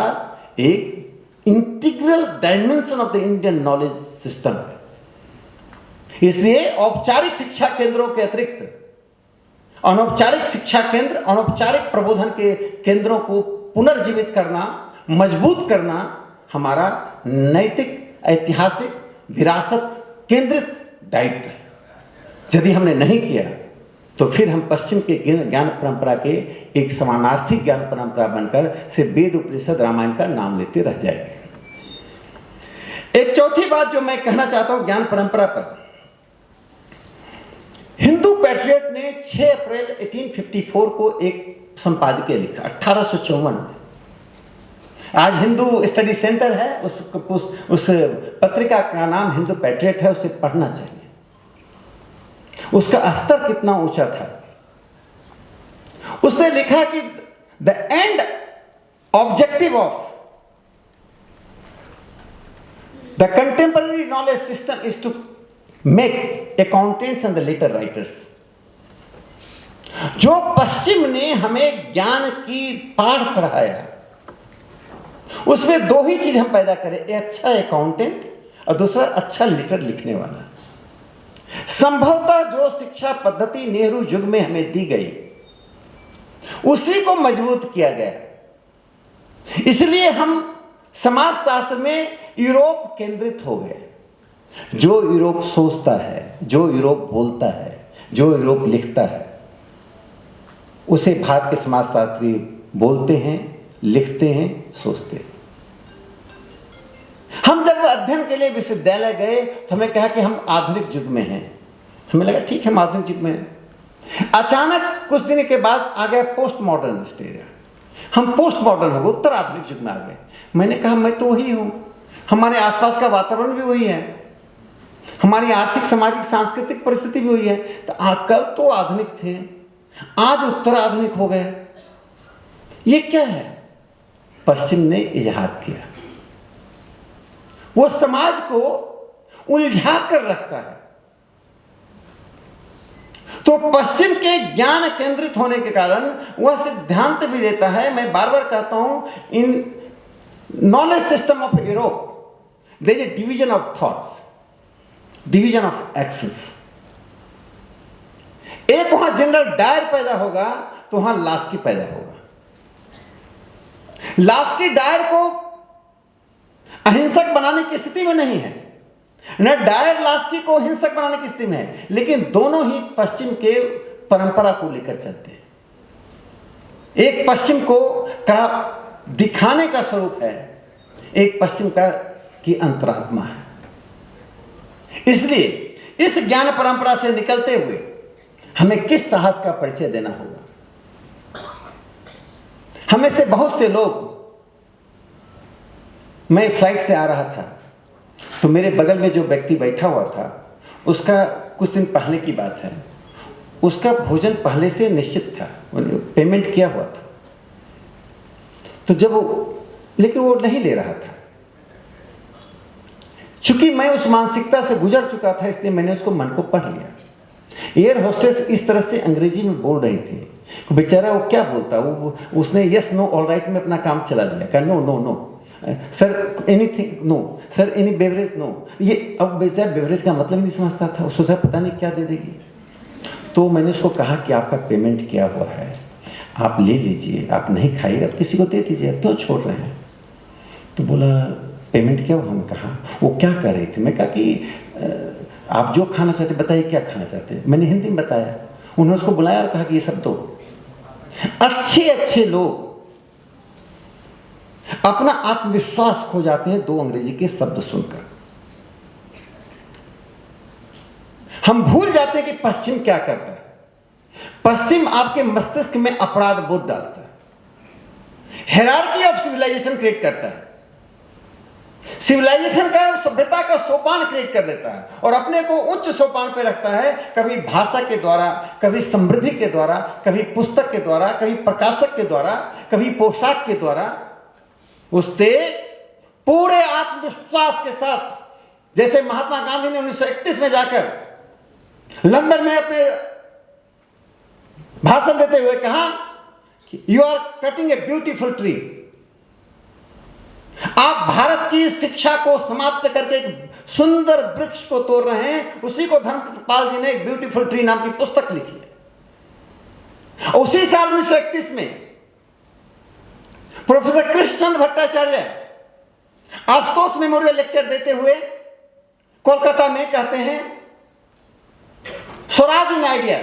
एक integral dimension of the Indian knowledge system है। इसलिए औपचारिक शिक्षा केंद्रों के अतिरिक्त अनौपचारिक शिक्षा केंद्र, अनौपचारिक प्रबोधन के केंद्रों को पुनर्जीवित करना, मजबूत करना हमारा नैतिक, ऐतिहासिक, विरासत केंद्रित दायित्व है। यदि हमने नहीं किया तो फिर हम पश्चिम के ज्ञान परंपरा के एक समानार्थी ज्ञान परंपरा बनकर से वेद, उपनिषद, रामायण का नाम लेते रह जाएंगे। एक चौथी बात जो मैं कहना चाहता हूं ज्ञान परंपरा पर, हिंदू पैट्रियट ने 6 अप्रैल 1854 को एक संपादकीय लिखा, 1854 में। आज हिंदू स्टडी सेंटर है, उस पत्रिका का नाम हिंदू पैट्रियट है, उसे पढ़ना चाहिए। उसका स्तर कितना ऊंचा था। उसने लिखा कि the end objective of the contemporary knowledge system is to make accountants and the letter writers. जो पश्चिम ने हमें ज्ञान की पाठ पढ़ाया, उसमें 2 ही चीज हम पैदा करें, एक अच्छा अकाउंटेंट और दूसरा अच्छा लेटर लिखने वाला। संभवतः जो शिक्षा पद्धति नेहरू युग में हमें दी गई, उसी को मजबूत किया गया। इसलिए हम समाजशास्त्र में यूरोप केंद्रित हो गए। जो यूरोप सोचता है, जो यूरोप बोलता है, जो यूरोप लिखता है, उसे भारत के समाजशास्त्री बोलते हैं, लिखते हैं, सोचते हैं। हम जब अध्ययन के लिए विश्वविद्यालय गए तो हमें कहा कि हम आधुनिक युग में हैं। हमें लगा ठीक है, हम आधुनिक युग में हैं। अचानक कुछ दिन के बाद आ गया पोस्ट मॉडर्न स्टेज, हम पोस्ट मॉडर्न हो गए, उत्तर आधुनिक युग में आ गए। मैंने कहा मैं तो वही हूँ, हमारे आसपास का वातावरण भी वही है, हमारी आर्थिक सामाजिक सांस्कृतिक परिस्थिति भी वही है। तो कल तो आधुनिक थे, आज उत्तर आधुनिक हो गए, ये क्या है? पश्चिम ने इजहार किया, वो समाज को उलझा कर रखता है। तो पश्चिम के ज्ञान केंद्रित होने के कारण वह सिद्धांत भी देता है। मैं बार बार कहता हूं, in knowledge system of Europe there is a division of thoughts, division of actions. एक वहां जनरल डायर पैदा होगा तो वहां लास्की पैदा होगा। लास्की डायर को अहिंसक बनाने की स्थिति में नहीं है, न डायर लास्की को हिंसक बनाने की स्थिति में है, लेकिन दोनों ही पश्चिम के परंपरा को लेकर चलते हैं। एक पश्चिम को का दिखाने का स्वरूप है, एक पश्चिम का की अंतरात्मा है। इसलिए इस ज्ञान परंपरा से निकलते हुए हमें किस साहस का परिचय देना होगा। हमें से बहुत से लोग, मैं फ्लाइट से आ रहा था तो मेरे बगल में जो व्यक्ति बैठा हुआ था, उसका कुछ दिन पहले की बात है, उसका भोजन पहले से निश्चित था, पेमेंट किया हुआ था। तो जब लेकिन वो नहीं ले रहा था। चूंकि मैं उस मानसिकता से गुजर चुका था, इसलिए मैंने उसको मन को पढ़ लिया। एयर होस्टेस इस तरह से अंग्रेजी में बोल रही थी, बेचारा वो क्या बोलता, वो उसने यस नो ऑल राइट में अपना काम चला लिया, कहा no no no sir anything no sir any beverage no. ये अब बेचारा बेवरेज का मतलब नहीं समझता था, वो सोचा पता नहीं क्या दे देगी। तो मैंने उसको कहा कि आपका पेमेंट किया हुआ है, आप ले लीजिए, आप नहीं खाइए, आप किसी को दे दीजिए, क्यों छोड़ रहे हैं। तो बोला पेमेंट क्या हुआ? हम कहा वो क्या कर रही थी। मैं कहा कि आप जो खाना चाहते बताइए, क्या खाना चाहते। मैंने हिंदी में बताया, उन्होंने उसको बुलाया और कहा कि ये सब दो। अच्छे अच्छे लोग अपना आत्मविश्वास खो जाते हैं दो अंग्रेजी के शब्द सुनकर। हम भूल जाते हैं कि पश्चिम क्या करता है। पश्चिम आपके मस्तिष्क में अपराध बोध डालता है, हायरार्की ऑफ सिविलाइजेशन क्रिएट करता है, सिविलाइजेशन का, सभ्यता का सोपान क्रिएट कर देता है और अपने को उच्च सोपान पे रखता है। कभी भाषा के द्वारा, कभी समृद्धि के द्वारा, कभी पुस्तक के द्वारा, कभी प्रकाशक के द्वारा, कभी पोशाक के द्वारा। उससे पूरे आत्मविश्वास के साथ, जैसे महात्मा गांधी ने 1931 में जाकर लंदन में अपने भाषण देते हुए कहा कि you are cutting a beautiful tree. आप भारत की शिक्षा को समाप्त करके एक सुंदर वृक्ष को तोड़ रहे हैं। उसी को धर्मपाल जी ने एक ब्यूटीफुल ट्री नाम की पुस्तक लिखी है। उसी साल 1931 में professor Krishnachandra Bhattacharya Ashutosh memorial lecture देते हुए कोलकाता में कहते हैं, स्वराज इन आइडिया,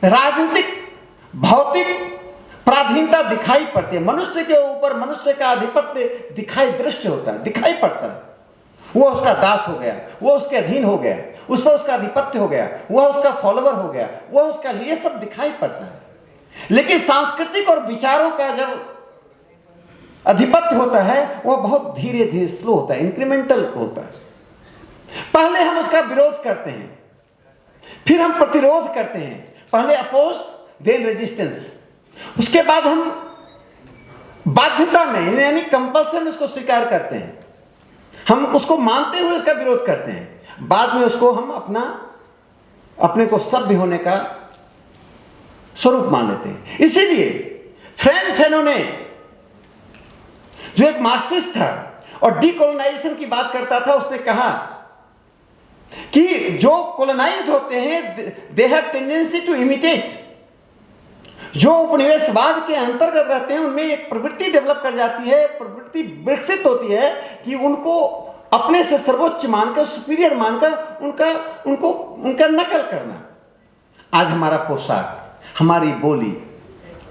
राजनीतिक भौतिक पराधीनता दिखाई पड़ती है, मनुष्य के ऊपर मनुष्य का आधिपत्य दिखाई दृश्य होता है, दिखाई पड़ता है। वो उसका दास हो गया, वो उसके अधीन हो गया, उस पर उसका आधिपत्य हो गया, वह उसका फॉलोवर हो गया, वह उसका, ये सब दिखाई पड़ता है। लेकिन सांस्कृतिक और विचारों का जब आधिपत्य होता है वह बहुत धीरे धीरे स्लो होता है, इंक्रीमेंटल होता है। पहले हम उसका विरोध करते हैं, फिर हम प्रतिरोध करते हैं, पहले अपोज देन रेजिस्टेंस, उसके बाद हम बाध्यता में यानी कंपल्सन उसको स्वीकार करते हैं, हम उसको मानते हुए उसका विरोध करते हैं, बाद में उसको हम अपने को सभ्य होने का स्वरूप मान लेते हैं। इसीलिए फ्रैंक फैनोन ने, जो एक मार्क्सिस्ट था और डीकोलोनाइजेशन की बात करता था, उसने कहा कि जो कोलोनाइज्ड होते हैं they have tendency to imitate. जो उपनिवेशवाद के अंतर्गत रहते हैं उनमें एक प्रवृत्ति डेवलप कर जाती है, प्रवृत्ति विकसित होती है कि उनको अपने से सर्वोच्च मानकर, सुपीरियर मानकर उनका नकल करना। आज हमारा पोशाक, हमारी बोली,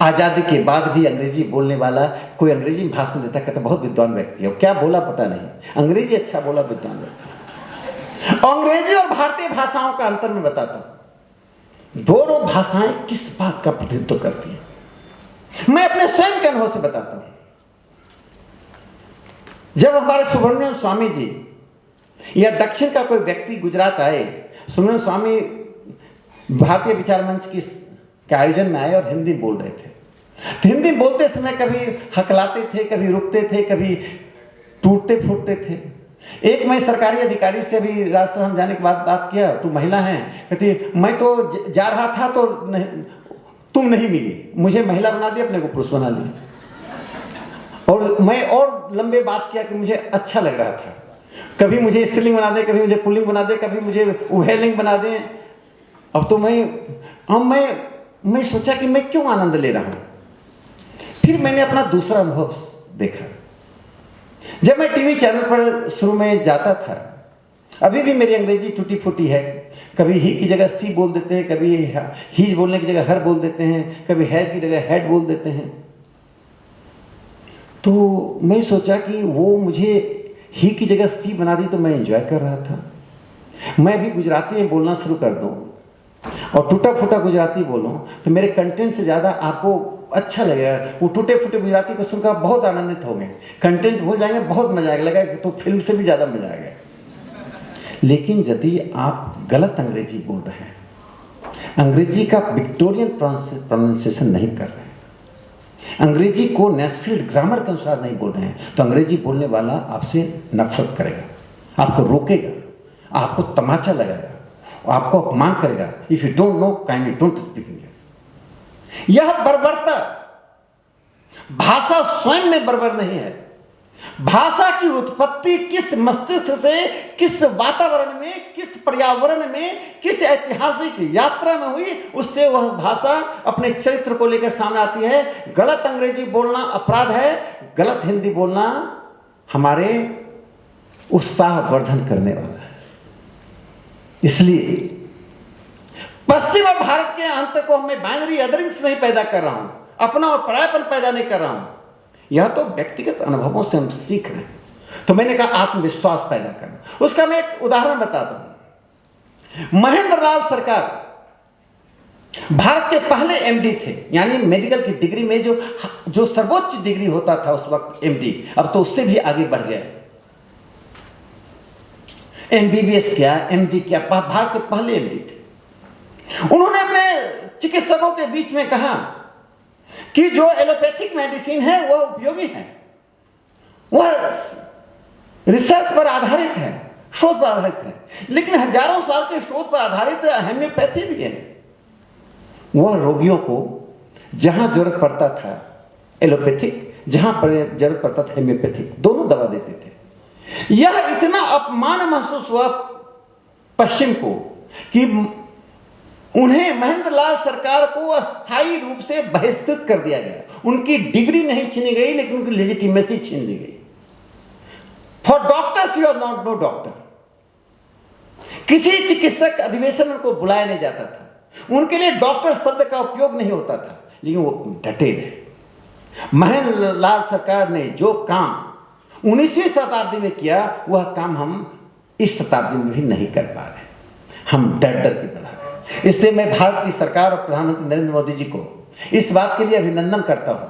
आज़ादी के बाद भी अंग्रेजी बोलने वाला कोई अंग्रेजी में भाषण देता कहता बहुत विद्वान व्यक्ति है, क्या बोला पता नहीं, अंग्रेजी अच्छा बोला, विद्वान व्यक्ति। अंग्रेजी और भारतीय भाषाओं का अंतर मैं बताता हूं। दोनों भाषाएं किस बात का प्रतिनिधित्व करती हैं, मैं अपने स्वयं के अनुभव से बताता हूं। जब हमारे सुब्रमण्यम स्वामी जी या दक्षिण का कोई व्यक्ति गुजरात आए, सुब्रमण्यम स्वामी भारतीय विचार मंच के आयोजन में आए और हिंदी बोल रहे थे, तो हिंदी बोलते समय कभी हकलाते थे, कभी रुकते थे, कभी टूटते फूटते थे। एक मैं सरकारी अधिकारी से अभी राज्यसभा में जाने के बाद बात किया, तू महिला है, कहती मैं तो जा रहा था तो नहीं, तुम नहीं मिली, मुझे महिला बना दिया, अपने को पुरुष बना लिया। और मैं और लंबे बात किया कि मुझे अच्छा लग रहा था, कभी मुझे स्त्रीलिंग बना दे, कभी मुझे पुल्लिंग बना दे, कभी मुझे उभयलिंग बना दे। अब तो मैं सोचा कि मैं क्यों आनंद ले रहा हूं। फिर मैंने अपना दूसरा अनुभव देखा। जब मैं टीवी चैनल पर शुरू में जाता था, अभी भी मेरी अंग्रेजी टूटी फूटी है, कभी ही की जगह सी बोल देते हैं, कभी हीज बोलने की जगह हर बोल देते हैं, कभी हैज की जगह हैड बोल देते हैं। तो मैं सोचा कि वो मुझे ही की जगह सी बना दी तो मैं एंजॉय कर रहा था, मैं भी गुजराती में बोलना शुरू कर दूं और टूटा फूटा गुजराती बोलूं तो मेरे कंटेंट से ज़्यादा आपको अच्छा लगेगा। वो टूटे फूटे गुजराती को सुनकर बहुत आनंदित होंगे, कंटेंट भूल जाएंगे, बहुत मजा आएगा, लगेगा तो फिल्म से भी ज़्यादा मजा आएगा। लेकिन यदि आप गलत अंग्रेजी बोल रहे हैं, अंग्रेजी का विक्टोरियन प्रोनाउंसिएशन नहीं कर रहे हैं, अंग्रेजी को नेस्फील्ड ग्रामर के अनुसार नहीं बोल रहे हैं, तो अंग्रेजी बोलने वाला आपसे नफरत करेगा, आपको रोकेगा, आपको तमाचा लगाएगा, आपको अपमान करेगा। If you don't know kindly don't speak English. यह बर्बरता, भाषा स्वयं में बर्बर नहीं है। भाषा की उत्पत्ति किस मस्तिष्क से, किस वातावरण में, किस पर्यावरण में, किस ऐतिहासिक यात्रा में हुई, उससे वह भाषा अपने चरित्र को लेकर सामने आती है। गलत अंग्रेजी बोलना अपराध है, गलत हिंदी बोलना हमारे उत्साह वर्धन करने वाला है। इसलिए पश्चिम और भारत के अंतर को मैं बाइनरी अदरिंग्स नहीं पैदा कर रहा हूं, अपना और परायापन पैदा नहीं कर रहा हूं, यह तो व्यक्तिगत अनुभवों से हम सीख रहे हैं। तो मैंने कहा आत्मविश्वास पैदा करना। उसका मैं एक उदाहरण बताता हूं। महेंद्र लाल सरकार भारत के पहले एमडी थे, यानी मेडिकल की डिग्री में जो सर्वोच्च डिग्री होता था उस वक्त एमडी, अब तो उससे भी आगे बढ़ गया, एमबीबीएस किया, एमडी किया, भारत के पहले एमडी थे। उन्होंने अपने चिकित्सकों के बीच में कहा कि जो एलोपैथिक मेडिसिन है वह उपयोगी है, वह रिसर्च पर आधारित है, शोध पर आधारित है, लेकिन हजारों साल के शोध पर आधारित होम्योपैथी भी है। वह रोगियों को जहां जरूरत पड़ता था एलोपैथिक, जहां पर जरूरत पड़ता था होम्योपैथिक, दोनों दवा देते थे। यह इतना अपमान महसूस हुआ पश्चिम को कि उन्हें महेंद्र लाल सरकार को अस्थायी रूप से बहिष्कृत कर दिया गया। उनकी डिग्री नहीं छीनी गई, लेकिन उनकी लेजिटिमेसी छीन ली गई। For doctors you are not no doctor. किसी चिकित्सक अधिवेशन को बुलाया नहीं जाता था, उनके लिए डॉक्टर शब्द का उपयोग नहीं होता था, लेकिन वो डटे रहे। महेंद्र लाल सरकार ने जो काम 19वीं शताब्दी में किया, वह काम हम इस शताब्दी में भी नहीं कर पा रहे, हम डर डर के बढ़ा रहे। इससे मैं भारत की सरकार और प्रधानमंत्री नरेंद्र मोदी जी को इस बात के लिए अभिनंदन करता हूं।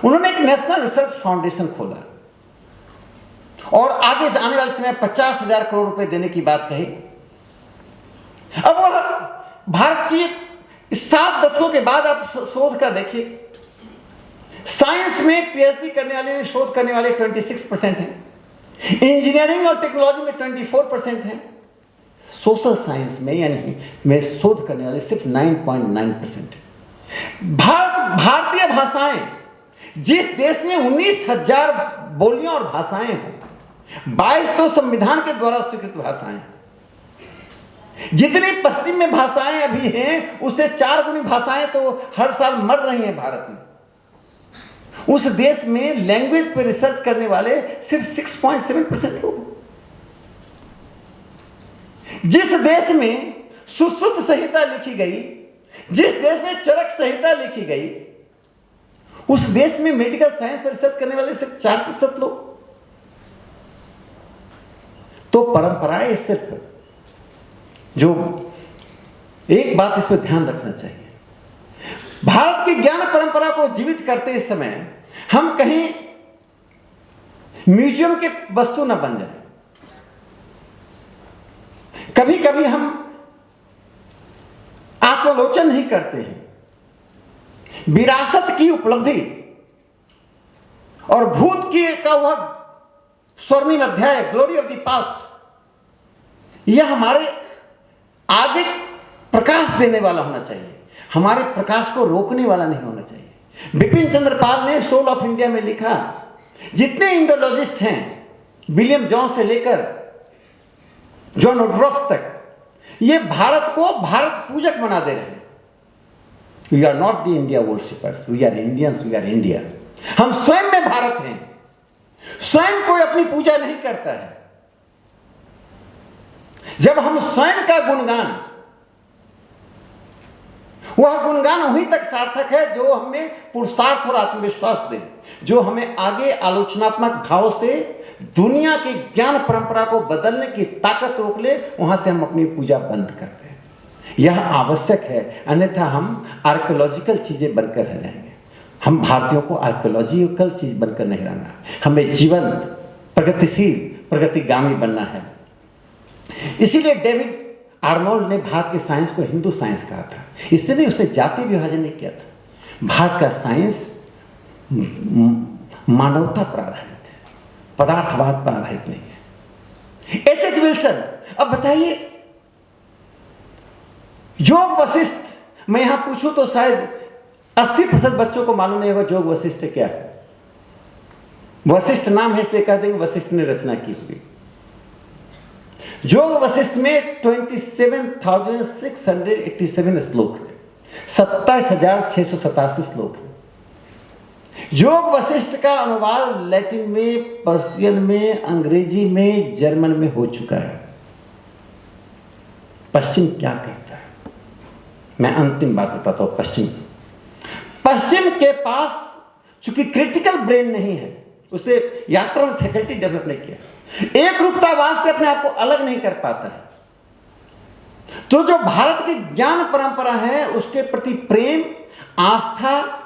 उन्होंने एक नेशनल रिसर्च फाउंडेशन खोला और आगे से आने वाले समय 50,000 करोड़ रुपए देने की बात कही। अब वह भारत की 7 दशकों के बाद आप शोध का देखिए, साइंस में पीएचडी करने वाले, शोध करने वाले 26% हैं, इंजीनियरिंग और टेक्नोलॉजी में 24% हैं, सोशल साइंस में यानी में शोध करने वाले सिर्फ 9.9% है। भारतीय भाषाएं, जिस देश में 19,000 बोलियां और भाषाएं हैं, 22 तो संविधान के द्वारा स्वीकृत भाषाएं, जितनी पश्चिम में भाषाएं अभी हैं उससे 4 गुनी भाषाएं तो हर साल मर रही हैं भारत में। उस देश में लैंग्वेज पर रिसर्च करने वाले सिर्फ 6.7% लोग। जिस देश में सुश्रुत संहिता लिखी गई, जिस देश में चरक संहिता लिखी गई, उस देश में मेडिकल साइंस पर रिसर्च करने वाले सिर्फ 4% लोग। तो परंपराएं सिर्फ, जो एक बात इस पर ध्यान रखना चाहिए, भारत की ज्ञान परंपरा को जीवित करते समय हम कहीं म्यूजियम के वस्तु न बन जाए। कभी कभी हम आत्मालोचन नहीं करते हैं, विरासत की उपलब्धि और भूत की का वह स्वर्णिम अध्याय, ग्लोरी ऑफ द पास्ट, यह हमारे आगे प्रकाश देने वाला होना चाहिए, हमारे प्रकाश को रोकने वाला नहीं होना चाहिए। बिपिन चंद्र पाल ने सोल ऑफ इंडिया में लिखा, जितने इंडोलॉजिस्ट हैं, विलियम जॉन से लेकर जॉन वुडरॉफ तक, ये भारत को भारत पूजक बना दे रहे हैं। We are not the India worshippers, we are Indians, we are India. हम स्वयं में भारत हैं, स्वयं कोई अपनी पूजा नहीं करता है। जब हम स्वयं का गुणगान, वह गुणगान वहीं तक सार्थक है जो हमें पुरुषार्थ और आत्मविश्वास दे, जो हमें आगे आलोचनात्मक भाव से दुनिया की ज्ञान परंपरा को बदलने की ताकत रोक ले, वहां से हम अपनी पूजा बंद कर दें। यह आवश्यक है, अन्यथा हम आर्कियोलॉजिकल चीजें बनकर रह जाएंगे। हम भारतीयों को आर्कियोलॉजिकल चीज बनकर नहीं रहना, हमें जीवंत, प्रगतिशील, प्रगतिगामी बनना है। इसीलिए डेविड आर्नोल्ड ने भारत के साइंस को हिंदू साइंस कहा था। इससे नहीं, उसने जाति विभाजन नहीं किया था। भारत का साइंस मानवता पर आधारित है, पदार्थवाद पर आधारित नहीं है। एच.एच. विल्सन, अब बताइए, योग वशिष्ठ, मैं यहां पूछूं तो शायद 80% बच्चों को मालूम नहीं होगा योग वशिष्ठ क्या है। वशिष्ठ नाम है इसलिए कहते हैं वशिष्ठ ने रचना की हुई। योग वशिष्ठ में 27,687 श्लोक है, 27,687 श्लोक है। योग वशिष्ठ का अनुवाद लैटिन में, पर्शियन में, अंग्रेजी में, जर्मन में हो चुका है। पश्चिम क्या कहता है, मैं अंतिम बात बताता हूं। पश्चिम के पास चूंकि क्रिटिकल ब्रेन नहीं है, उसे यात्रा फैकल्टी डेवलप नहीं किया, एक रूपतावाद से अपने आप को अलग नहीं कर पाता है, तो जो भारत की ज्ञान परंपरा है उसके प्रति प्रेम, आस्था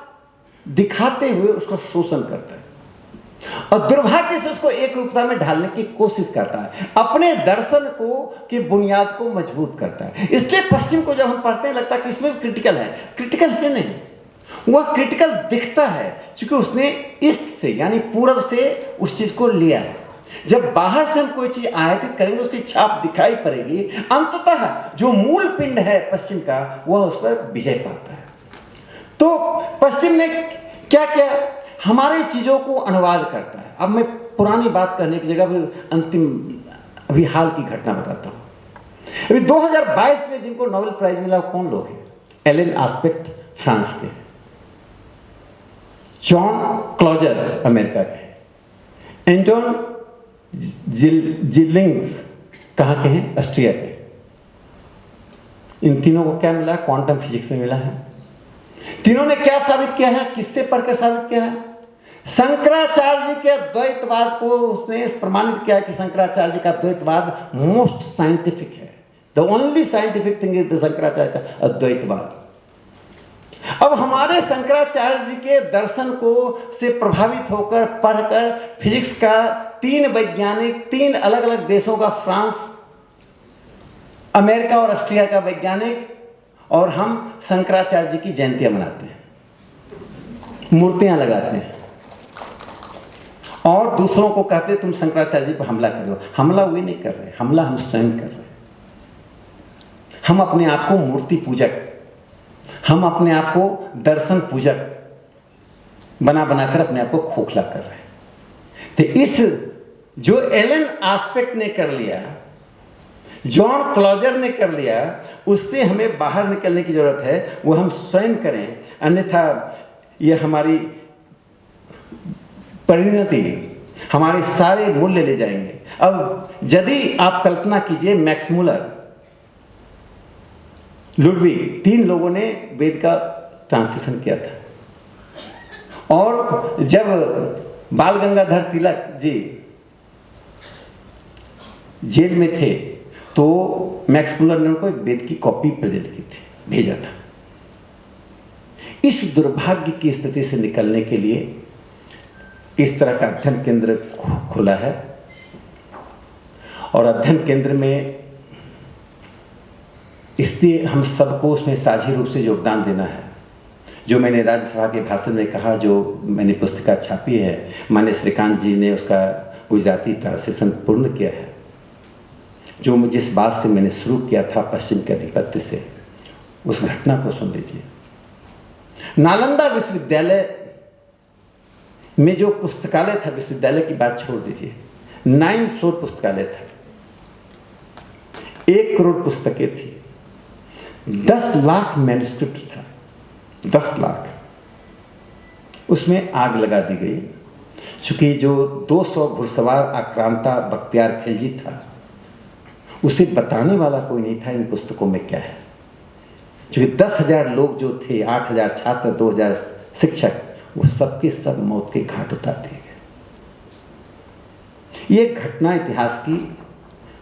दिखाते हुए उसका शोषण करता है और दुर्भाग्य से उसको एक रूपता में ढालने की कोशिश करता है, अपने दर्शन को की बुनियाद को मजबूत करता है। इसलिए पश्चिम को जब हम पढ़ते हैं लगता है कि इसमें क्रिटिकल है, क्रिटिकल है नहीं, वह क्रिटिकल दिखता है क्योंकि उसने ईस्ट से यानी पूर्व से उस चीज को लिया है। जब बाहर से हम कोई चीज आयातित करेंगे उसकी छाप दिखाई पड़ेगी, अंततः जो मूल पिंड है पश्चिम का वह उस पर विजय पाता है। तो पश्चिम ने क्या किया, हमारी चीजों को अनुवाद करता है। अब मैं पुरानी बात करने की जगह अंतिम अभी हाल की घटना बताता हूं। अभी 2022 में जिनको नोबेल प्राइज मिला कौन लोग हैं? एलन आस्पेक्ट फ्रांस के, जॉन क्लॉजर अमेरिका के, एंटोन जिलिंग्स कहाँ के हैं? ऑस्ट्रिया के। इन तीनों को क्या मिला? क्वांटम फिजिक्स में मिला है। तीनों ने क्या साबित किया है, किससे पढ़कर साबित किया है? शंकराचार्य जी के द्वैतवाद को उसने प्रमाणित किया कि शंकराचार्य जी का द्वैतवाद मोस्ट साइंटिफिक है। The only scientific thing is the Shankaracharya का अद्वैतवाद। अब हमारे शंकराचार्य जी के दर्शन को से प्रभावित होकर पढ़कर फिजिक्स का 3 वैज्ञानिक, 3 अलग अलग देशों का, फ्रांस, अमेरिका और ऑस्ट्रिया का वैज्ञानिक, और हम शंकराचार्य जी की जयंतियां मनाते हैं, मूर्तियां लगाते हैं और दूसरों को कहते तुम शंकराचार्य जी पर हमला करो। हमला वे नहीं कर रहे, हमला हम स्वयं कर रहे हैं। हम अपने आप को मूर्ति पूजक, हम अपने आप को दर्शन पूजक बना बनाकर अपने आप को खोखला कर रहे हैं। तो इस जो एलन आस्पेक्ट ने कर लिया, जॉन क्लॉजर ने कर लिया, उससे हमें बाहर निकलने की जरूरत है। वो हम स्वयं करें, अन्यथा ये हमारी परिणति, हमारे सारे मूल्य ले जाएंगे। अब यदि आप कल्पना कीजिए, मैक्स मुलर, लुडविग, 3 लोगों ने वेद का ट्रांसलेशन किया था और जब बाल गंगाधर तिलक जी जेल में थे तो मैक्स मुलर ने उनको एक वेद की कॉपी प्रेजेंट की थी, भेजा था। इस दुर्भाग्य की स्थिति से निकलने के लिए इस तरह का अध्ययन केंद्र खुला है और अध्ययन केंद्र में इसलिए हम सबको उसमें साझी रूप से योगदान देना है। जो मैंने राज्यसभा के भाषण में कहा, जो मैंने पुस्तिका छापी है, माननीय श्रीकांत जी ने उसका गुजराती ट्रांसलेशन पूर्ण किया है। जो जिस बात से मैंने शुरू किया था पश्चिम के अधिपत्य से, उस घटना को सुन लीजिए। नालंदा विश्वविद्यालय में जो पुस्तकालय था, विश्वविद्यालय की बात छोड़ दीजिए, 9 फ्लोर पुस्तकालय था, 1 करोड़ पुस्तकें थी, 10 लाख मैन्युस्क्रिप्ट था, 10 लाख। उसमें आग लगा दी गई, चूंकि जो 200 घुड़सवार आक्रांता बख्तियार खिलजी था, उसे बताने वाला कोई नहीं था इन पुस्तकों में क्या है। चूंकि 10,000 लोग जो थे, 8,000 छात्र, 2,000 शिक्षक, वो सबके सब मौत के घाट उतार दिए गए। ये घटना इतिहास की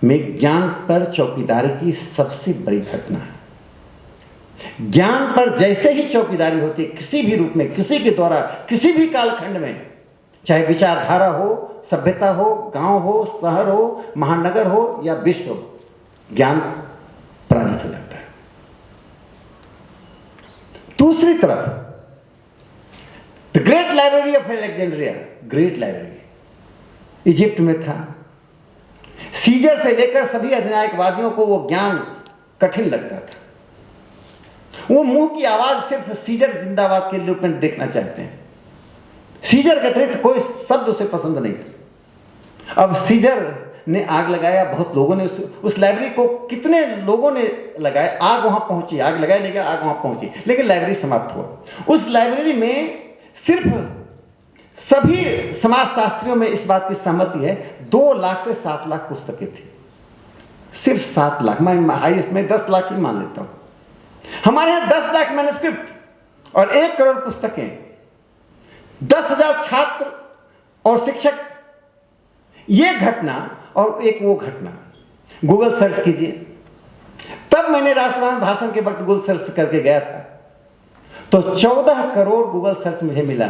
में ज्ञान पर चौकीदारी की सबसे बड़ी घटना है। ज्ञान पर जैसे ही चौकीदारी होती है, किसी भी रूप में, किसी के द्वारा, किसी भी कालखंड में, चाहे विचारधारा हो, सभ्यता हो, गांव हो, शहर हो, महानगर हो या विश्व हो, ज्ञान पराजित हो जाता है। दूसरी तरफ the great library of Alexandria, great library Egypt में था। सीजर से लेकर सभी अधिनायकवादियों को वो ज्ञान कठिन लगता था। वो मुंह की आवाज सिर्फ सीजर जिंदाबाद के रूप में देखना चाहते हैं। सीजर के अतिरिक्त कोई शब्द उसे पसंद नहीं था। अब सीजर ने आग लगाया, बहुत लोगों ने उस लाइब्रेरी को, कितने लोगों ने लगाया, आग वहां पहुंची, आग लगाया नहीं गया, आग वहां पहुंची, लेकिन लाइब्रेरी समाप्त हुआ। उस लाइब्रेरी में सिर्फ सभी समाजशास्त्रियों में इस बात की सहमति है 2 लाख से 7 लाख पुस्तकें थी, सिर्फ 7 लाख। मैं 10 लाख ही मान लेता हूं। हमारे यहां 10 लाख मैन्युस्क्रिप्ट और 1 करोड़ पुस्तकें, 10,000 छात्र और शिक्षक। ये घटना और एक वो घटना, गूगल सर्च कीजिए। तब मैंने राष्ट्रवाद भाषण के वक्त गूगल सर्च करके गया था तो 14 करोड़ गूगल सर्च मुझे मिला।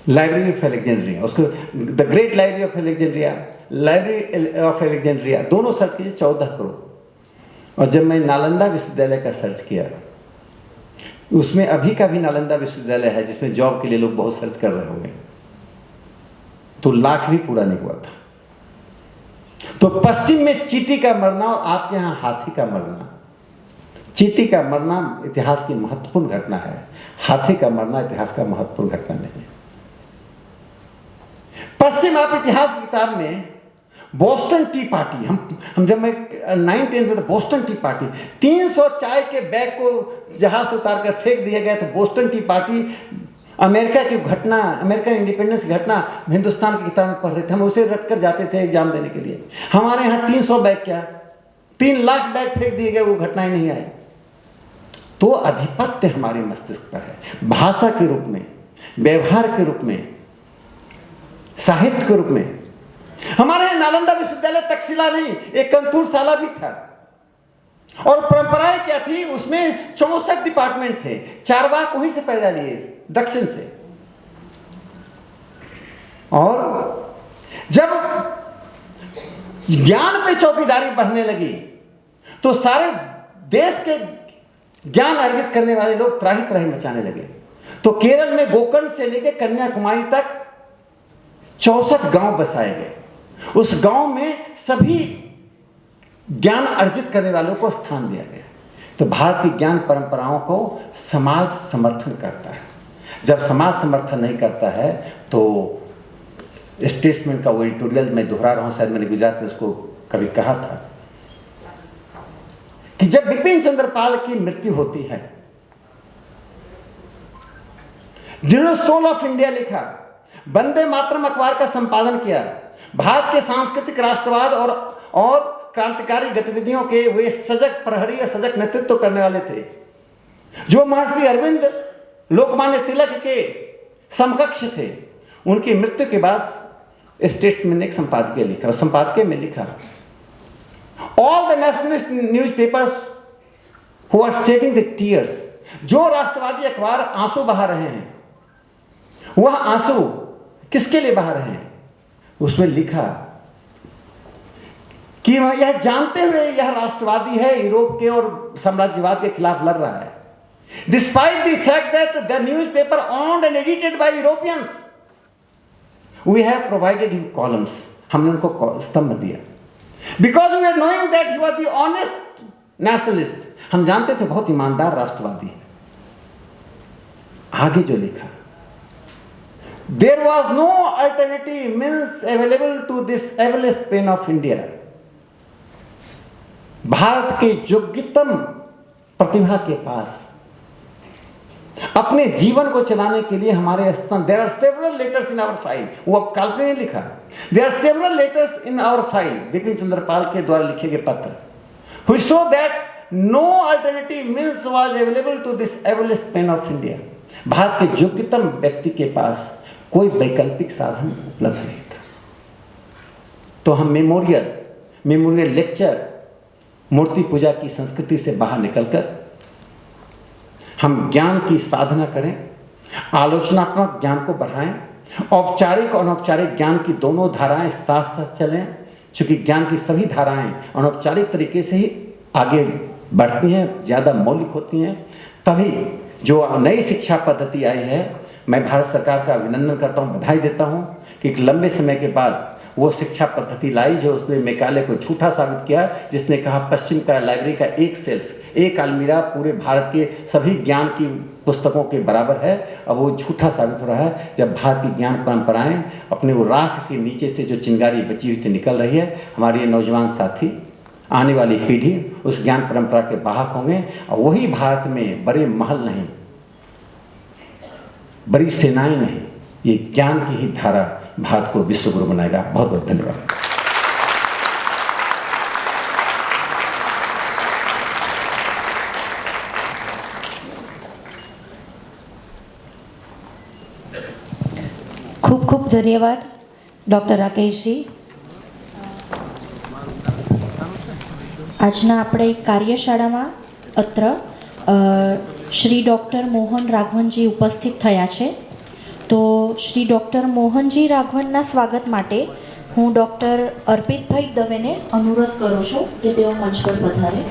लाइब्रेरी ऑफ अलेक्जेंड्रिया, उसको the great library of Alexandria, library of Alexandria, दोनों सर्च कीजिए, 14 करोड़। और जब मैं नालंदा विश्वविद्यालय का सर्च किया, उसमें अभी का भी नालंदा विश्वविद्यालय है जिसमें जॉब के लिए लोग बहुत सर्च कर रहे होंगे, तो लाख भी पूरा नहीं हुआ था। तो पश्चिम में चींटी का मरना और आपके यहां हाथी का मरना, चींटी का मरना इतिहास की महत्वपूर्ण घटना है, हाथी का मरना इतिहास का महत्वपूर्ण घटना नहीं है। पश्चिम आप इतिहास की किताब में बोस्टन टी पार्टी, हम जब मैं 9th-10th में, तो बोस्टन टी पार्टी, 300 चाय के बैग को जहाज से उतार कर फेंक दिया गया। तो बोस्टन टी पार्टी अमेरिका की घटना, अमेरिकन इंडिपेंडेंस की घटना हिंदुस्तान की किताब में पढ़ रहे थे, हम उसे रट कर जाते थे एग्जाम देने के लिए। हमारे यहाँ 300 बैग क्या, 3 लाख बैग फेंक दिए गए, वो घटनाएं नहीं आई। तो आधिपत्य हमारे मस्तिष्क पर है, भाषा के रूप में, व्यवहार के रूप में, साहित्य के रूप में। हमारे यहाँ नालंदा विश्वविद्यालय तक्षशिला नहीं, एक कंतूरशाला भी था। और परंपराएं क्या थी उसमें, 64 डिपार्टमेंट थे, चारवाक वहीं से पैदा लिए, दक्षिण से। और जब ज्ञान पे चौकीदारी बढ़ने लगी तो सारे देश के ज्ञान अर्जित करने वाले लोग त्राही त्राही मचाने लगे। तो केरल में गोकर्ण से लेकर कन्याकुमारी तक 64 गांव बसाए गए। उस गांव में सभी ज्ञान अर्जित करने वालों को स्थान दिया गया। तो भारत की ज्ञान परंपराओं को समाज समर्थन करता है। जब समाज समर्थन नहीं करता है तो स्टेटसमैन का वो एडिटोरियल मैं दोहरा रहा हूं, शायद मैंने गुजरात में उसको कभी कहा था कि जब बिपिन चंद्र पाल की मृत्यु होती है, जिन्होंने सोल ऑफ इंडिया लिखा, वंदे मातरम अखबार का संपादन किया, भारत के सांस्कृतिक राष्ट्रवाद और क्रांतिकारी गतिविधियों के वे सजग प्रहरी और सजग नेतृत्व करने वाले थे, जो महर्षि अरविंद लोकमान्य तिलक के समकक्ष थे। उनकी मृत्यु के बाद स्टेट्समैन ने एक संपादकीय लिखा, और संपादकीय में लिखा, all the nationalist newspapers who are shedding the tears, जो राष्ट्रवादी अखबार आंसू बहा रहे हैं, वह आंसू किसके लिए बहा रहे हैं? उसमें लिखा कि वह यह जानते हुए यह राष्ट्रवादी है, यूरोप के और साम्राज्यवाद के खिलाफ लड़ रहा है, despite the fact that the newspaper owned and edited by Europeans, we have provided him columns, हमने उनको स्तंभ दिया, because we are knowing that he was the honest nationalist, हम जानते थे बहुत ईमानदार राष्ट्रवादी है। आगे जो लिखा, there was no alternative means available to this Everest pain of India, Bharat के योग्यतम प्रतिभा के पास अपने जीवन को चलाने के लिए हमारे स्तंभ, there are several letters in our file, वो अब काल्पनिक ने लिखा, there are several letters in our file, Bipin Chandrapal के द्वारा लिखे गए पत्र, which show that no alternative means was available to this everest pen of India, Bharat के योग्यतम व्यक्ति के पास कोई वैकल्पिक साधन उपलब्ध नहीं था। तो हम मेमोरियल लेक्चर, मूर्ति पूजा की संस्कृति से बाहर निकलकर हम ज्ञान की साधना करें, आलोचनात्मक ज्ञान को बढ़ाएं, औपचारिक और अनौपचारिक ज्ञान की दोनों धाराएं साथ साथ चलें, क्योंकि ज्ञान की सभी धाराएं अनौपचारिक तरीके से ही आगे बढ़ती हैं, ज़्यादा मौलिक होती हैं। तभी जो नई शिक्षा पद्धति आई है, मैं भारत सरकार का अभिनंदन करता हूँ, बधाई देता हूँ कि एक लंबे समय के बाद वो शिक्षा पद्धति लाई जो उसने मेकाले को झूठा साबित किया, जिसने कहा पश्चिम का लाइब्रेरी का एक सेल्फ, एक अलमीरा पूरे भारत के सभी ज्ञान की पुस्तकों के बराबर है। अब वो झूठा साबित हो रहा है, जब भारत की ज्ञान परंपराएं अपने वो राख के नीचे से जो चिंगारी बची हुई निकल रही है, हमारे ये नौजवान साथी, आने वाली पीढ़ी उस ज्ञान परंपरा के वाहक होंगे, और वही भारत में बड़े महल नहीं, बड़ी सेनाएं नहीं, ये ज्ञान की ही धारा भारत को विश्व गुरु बनाएगा। बहुत बहुत धन्यवाद। खूब खूब धन्यवाद ડોક્ટર રાકેશજી। આજના આપણે કાર્યશાળામાં અત્ર શ્રી ડૉક્ટર મોહન રાઘવનજી ઉપસ્થિત થયા છે, તો શ્રી ડૉક્ટર મોહનજી રાઘવનના સ્વાગત માટે હું ડૉક્ટર અર્પિતભાઈ દવેને અનુરોધ કરું છું કે તેઓ મંચ પર પધારે।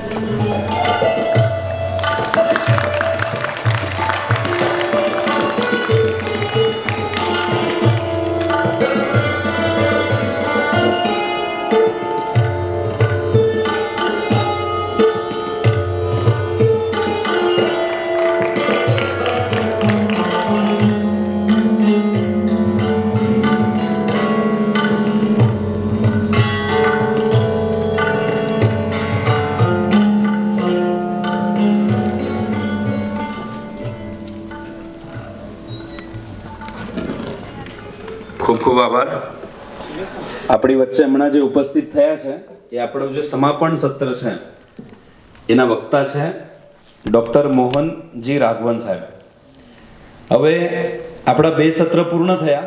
ખૂબ ખૂબ આભાર। આપણી વચ્ચે હમણાં જે ઉપસ્થિત થયા છે એ આપણું જે સમાપન સત્ર છે એના વક્તા છે ડૉક્ટર મોહનજી રાઘવન સાહેબ। હવે આપણા 2 સત્ર પૂર્ણ થયા,